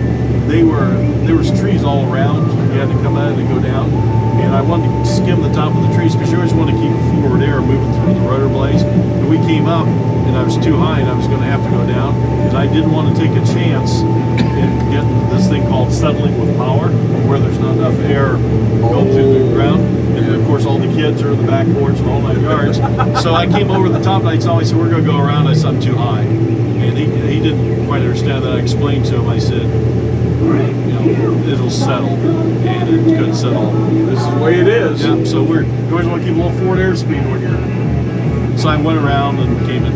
There was trees all around. You had to come out and go down. And I wanted to skim the top of the trees because you always want to keep forward air moving through the rotor blades. And we came up, and I was too high, and I was going to have to go down. And I didn't want to take a chance and get this thing called settling with power, where there's not enough air going through the ground. And of course, all the kids are in the back porch and all 9 yards. So I came over the top, and I said, we're going to go around. I said, I'm too high. And he didn't quite understand that. I explained to him, I said, it'll settle. And it couldn't settle. This is the way it is. Yeah, so you always want to keep a little forward airspeed when you're. So I went around and came in.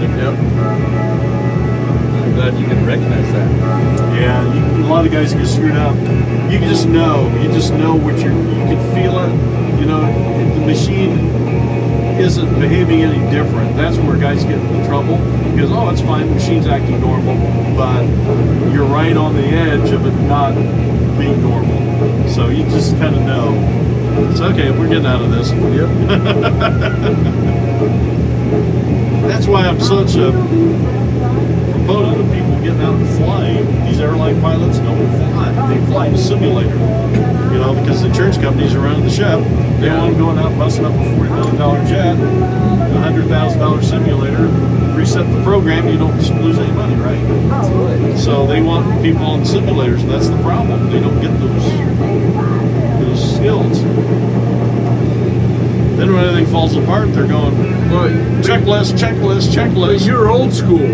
Yep. I'm glad you can recognize that. Yeah, a lot of guys get screwed up. You just know what you can feel it. You know, the machine isn't behaving any different. That's where guys get into trouble because it's fine, the machine's acting normal, but you're right on the edge of it not being normal. So you just kind of know. It's okay, we're getting out of this. Yep. That's why I'm such a proponent of people getting out and flying. These airline pilots don't fly. They fly in a simulator. You know, because the insurance companies are running the ship. They want them going out busting up a $40 million jet, a $100,000 simulator, reset the program, you don't lose any money, right? So they want people on simulators, and that's the problem. They don't get those skills. Then when everything falls apart, they're going, checklist. You're old school.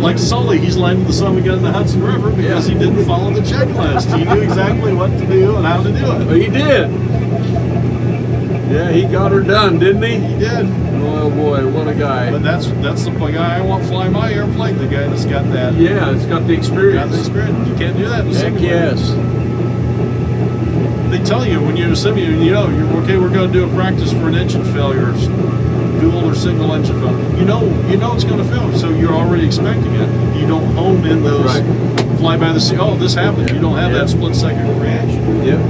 Like Sully, he's landed the son we got in the Hudson River because he didn't follow the checklist. He knew exactly what to do and how to do it. But he did. Yeah, he got her done, didn't he? He did. Oh boy, what a guy. But that's the guy I want flying my airplane, the guy that's got that. Yeah, it's got the experience. Got the experience. You can't do that in a Heck simulator. yes. They tell you when you're in a simulator, you're okay, we're going to do a practice for an engine failure, dual or single engine failure. You know it's going to fail, so you're already expecting it. You don't hone in those fly by the seat. Oh, this happened. You don't have that split second reaction. Yep.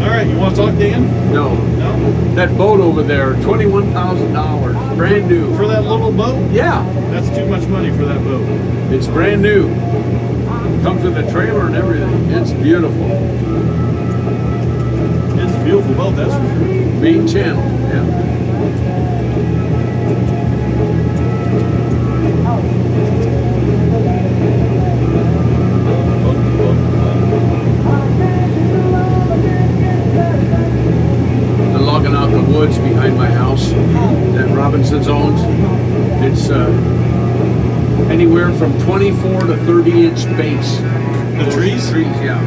All right, you want to talk, Dan? No. That boat over there, $21,000, brand new. For that little boat? Yeah. That's too much money for that boat. It's brand new. Comes with a trailer and everything. It's beautiful. It's a beautiful boat, that's for sure. Main channel, yeah. They're logging out the woods behind my house that Robinson's owns. It's anywhere from 24 to 30-inch base. The trees? Trees, yeah.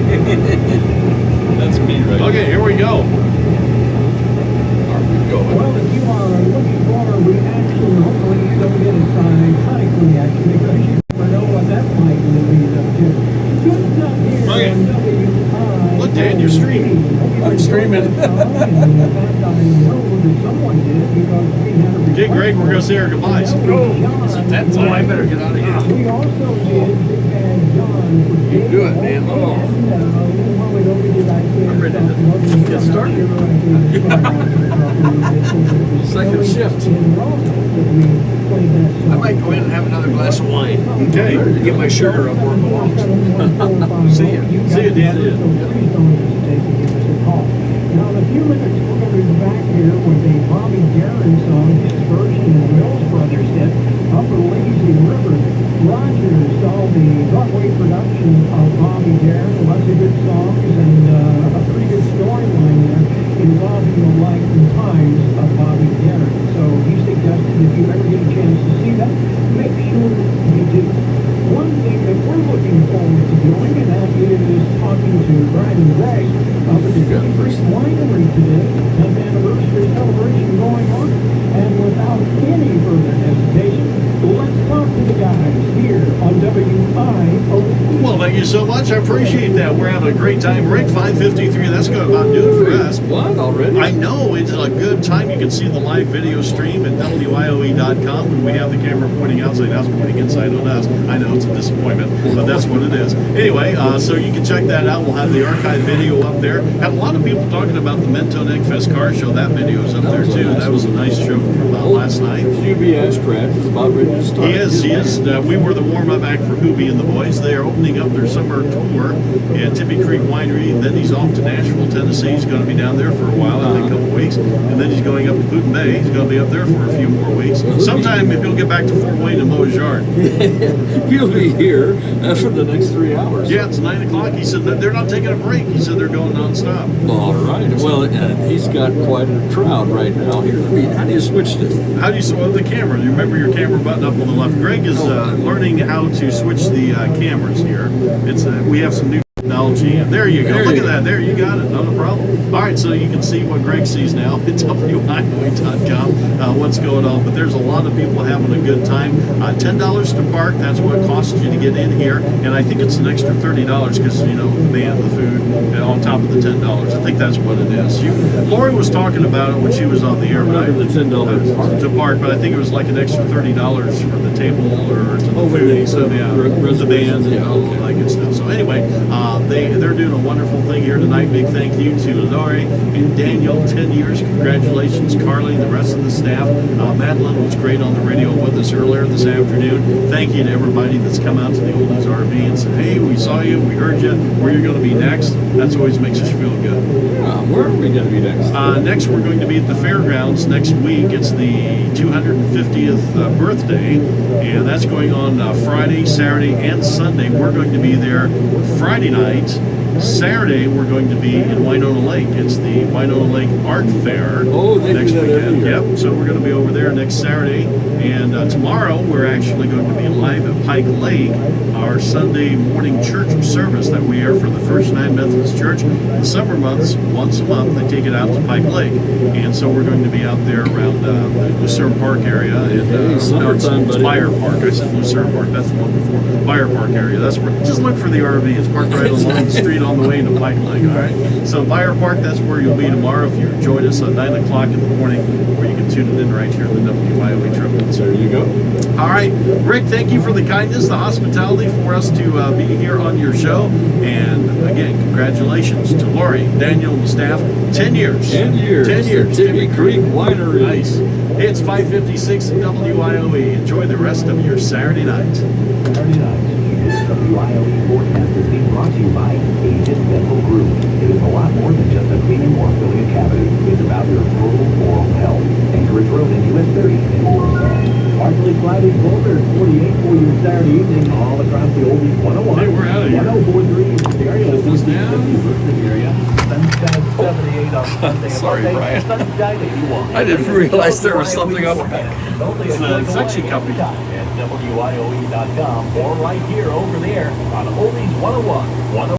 That's me, right? Okay, here we go. Well, if you are looking for a reaction, hopefully you don't get a psychotic reaction because you never know what that might lead up to. Good stuff here Okay. on WI. Look, Dan, you're streaming. I'm streaming. Okay, Greg, we're going to say our goodbyes. Is it that time? I better get out of here. We also did Big Bad John. You do it, man. Oh. I'm ready to get started. Second shift. I might go in and have another glass of wine. Okay. To get my sugar up where it belongs. See ya. See you, Dan. Now, in a few minutes, we're going to be back here with a Bobby Darin song, his version of the Mills Brothers hit, Upper Lazy River. Rogers saw the Broadway production of Bobby Darin, lots of good songs, and a pretty good storyline there involving the life and times of Bobby Darin. So he suggested if you ever get a chance to see that, make sure talking to Brian and Greg up at the Tippy Creek Winery today. 10th anniversary celebration going on. And without any further hesitation, let's talk to the guys here on WIOE. Well, thank you so much. I appreciate that. We're having a great time. Rick, 5:53. That's going to about do it for us. What already? I know. It's a good time. You can see the live video stream at WIOE.com when we have the camera pointing outside. Now it's pointing inside on us. I know it's a disappointment, but that's what it is. Anyway, so you can check that out. We'll have the archive video up there. Had a lot of people talking about the Mentone Egg Fest car show. That video is up there too. That was a nice show from last night. QB Ashcraft is about ready to start. He is. We were the warm-up act for Hoobie and the boys. They are opening up their summer tour at Tippy Creek Winery. Then he's off to Nashville, Tennessee. He's going to be down there for a while, I think a couple weeks. And then he's going up to Putin Bay. He's going to be up there for a few more weeks. Sometime he'll get back to Fort Wayne and mow his yard. He'll be here for the next 3 hours. Yeah, it's 9 o'clock. He said that they're not taking a break. He said they're going nonstop. All right. Well, he's got quite a crowd right now. Here, how do you switch this? How do you switch the camera? You remember your camera button up on the left. Greg is learning how to switch the cameras here. It's we have some new technology. There you go. Look at that. There, you got it. Not a problem. All right, so you can see what Greg sees now at WIOE.com, what's going on. But there's a lot of people having a good time. $10 to park. That's what it costs you to get in here. And I think it's an extra $30 because, you know, the band, the food, and on top of the $10. I think that's what it is. Lori was talking about it when she was on the air. Right? The $10 to park, but I think it was like an extra $30 for the table or to the food. So, yeah, the band and all that good stuff. So, anyway, they're doing a wonderful thing here tonight. Big thank you to Lori and Daniel, 10 years. Congratulations, Carly, and the rest of the staff. Madeline was great on the radio with us earlier this afternoon. Thank you to everybody that's come out to the Oldies RV and said, hey, we saw you, we heard you, where you're going to be next. That's always makes us feel good. Yeah, where are we going to be next? Next, we're going to be at the fairgrounds next week. It's the 250th birthday, and that's going on Friday, Saturday, and Sunday. We're going to be there Friday night. Saturday, we're going to be in Winona Lake. It's the Winona Lake Art Fair next weekend. Yep, so we're going to be over there next Saturday. And tomorrow, we're actually going to be live at Pike Lake, our Sunday morning church service that we air for the First United Methodist Church. In the summer months, once a month, they take it out to Pike Lake. And so we're going to be out there around the Lucerne Park area. And, it's Fire Park. I said Lucerne Park. That's the one before. Fire Park area. That's where. Just look for the RV. It's parked right along the street on the way into Pike Lake. All right. So Fire Park. That's where you'll be tomorrow if you join us at 9 o'clock in the morning, or you can tune it in right here on the WIOE Triple. So there you go. All right, Rick. Thank you for the kindness, the hospitality for us to be here on your show. And again, congratulations to Lori, Daniel, and the staff. 10 years. 10 years. 10 years. Tippy Creek Winery. Nice. It's 5:56 at WIOE. Enjoy the rest of your Saturday night. Saturday night. This WIOE forecast is being brought to you by Agent Dental Group. It is a lot more than just a cleaning or filling a cavity. It's about your total oral health. Anchorage Road and US 30 in Warsaw. Partly cloudy, Boulder, 48 for your Saturday evening, all across the Oldies 101. Hey, we're out of here. 104.3 in stereo. Shut this down. Area. Sunshine 78 on Sunday. Sorry, Brian. Sunshine 81. I didn't realize there was something up there. It's the section company. At WIOE.com or right here over there on Oldies 101.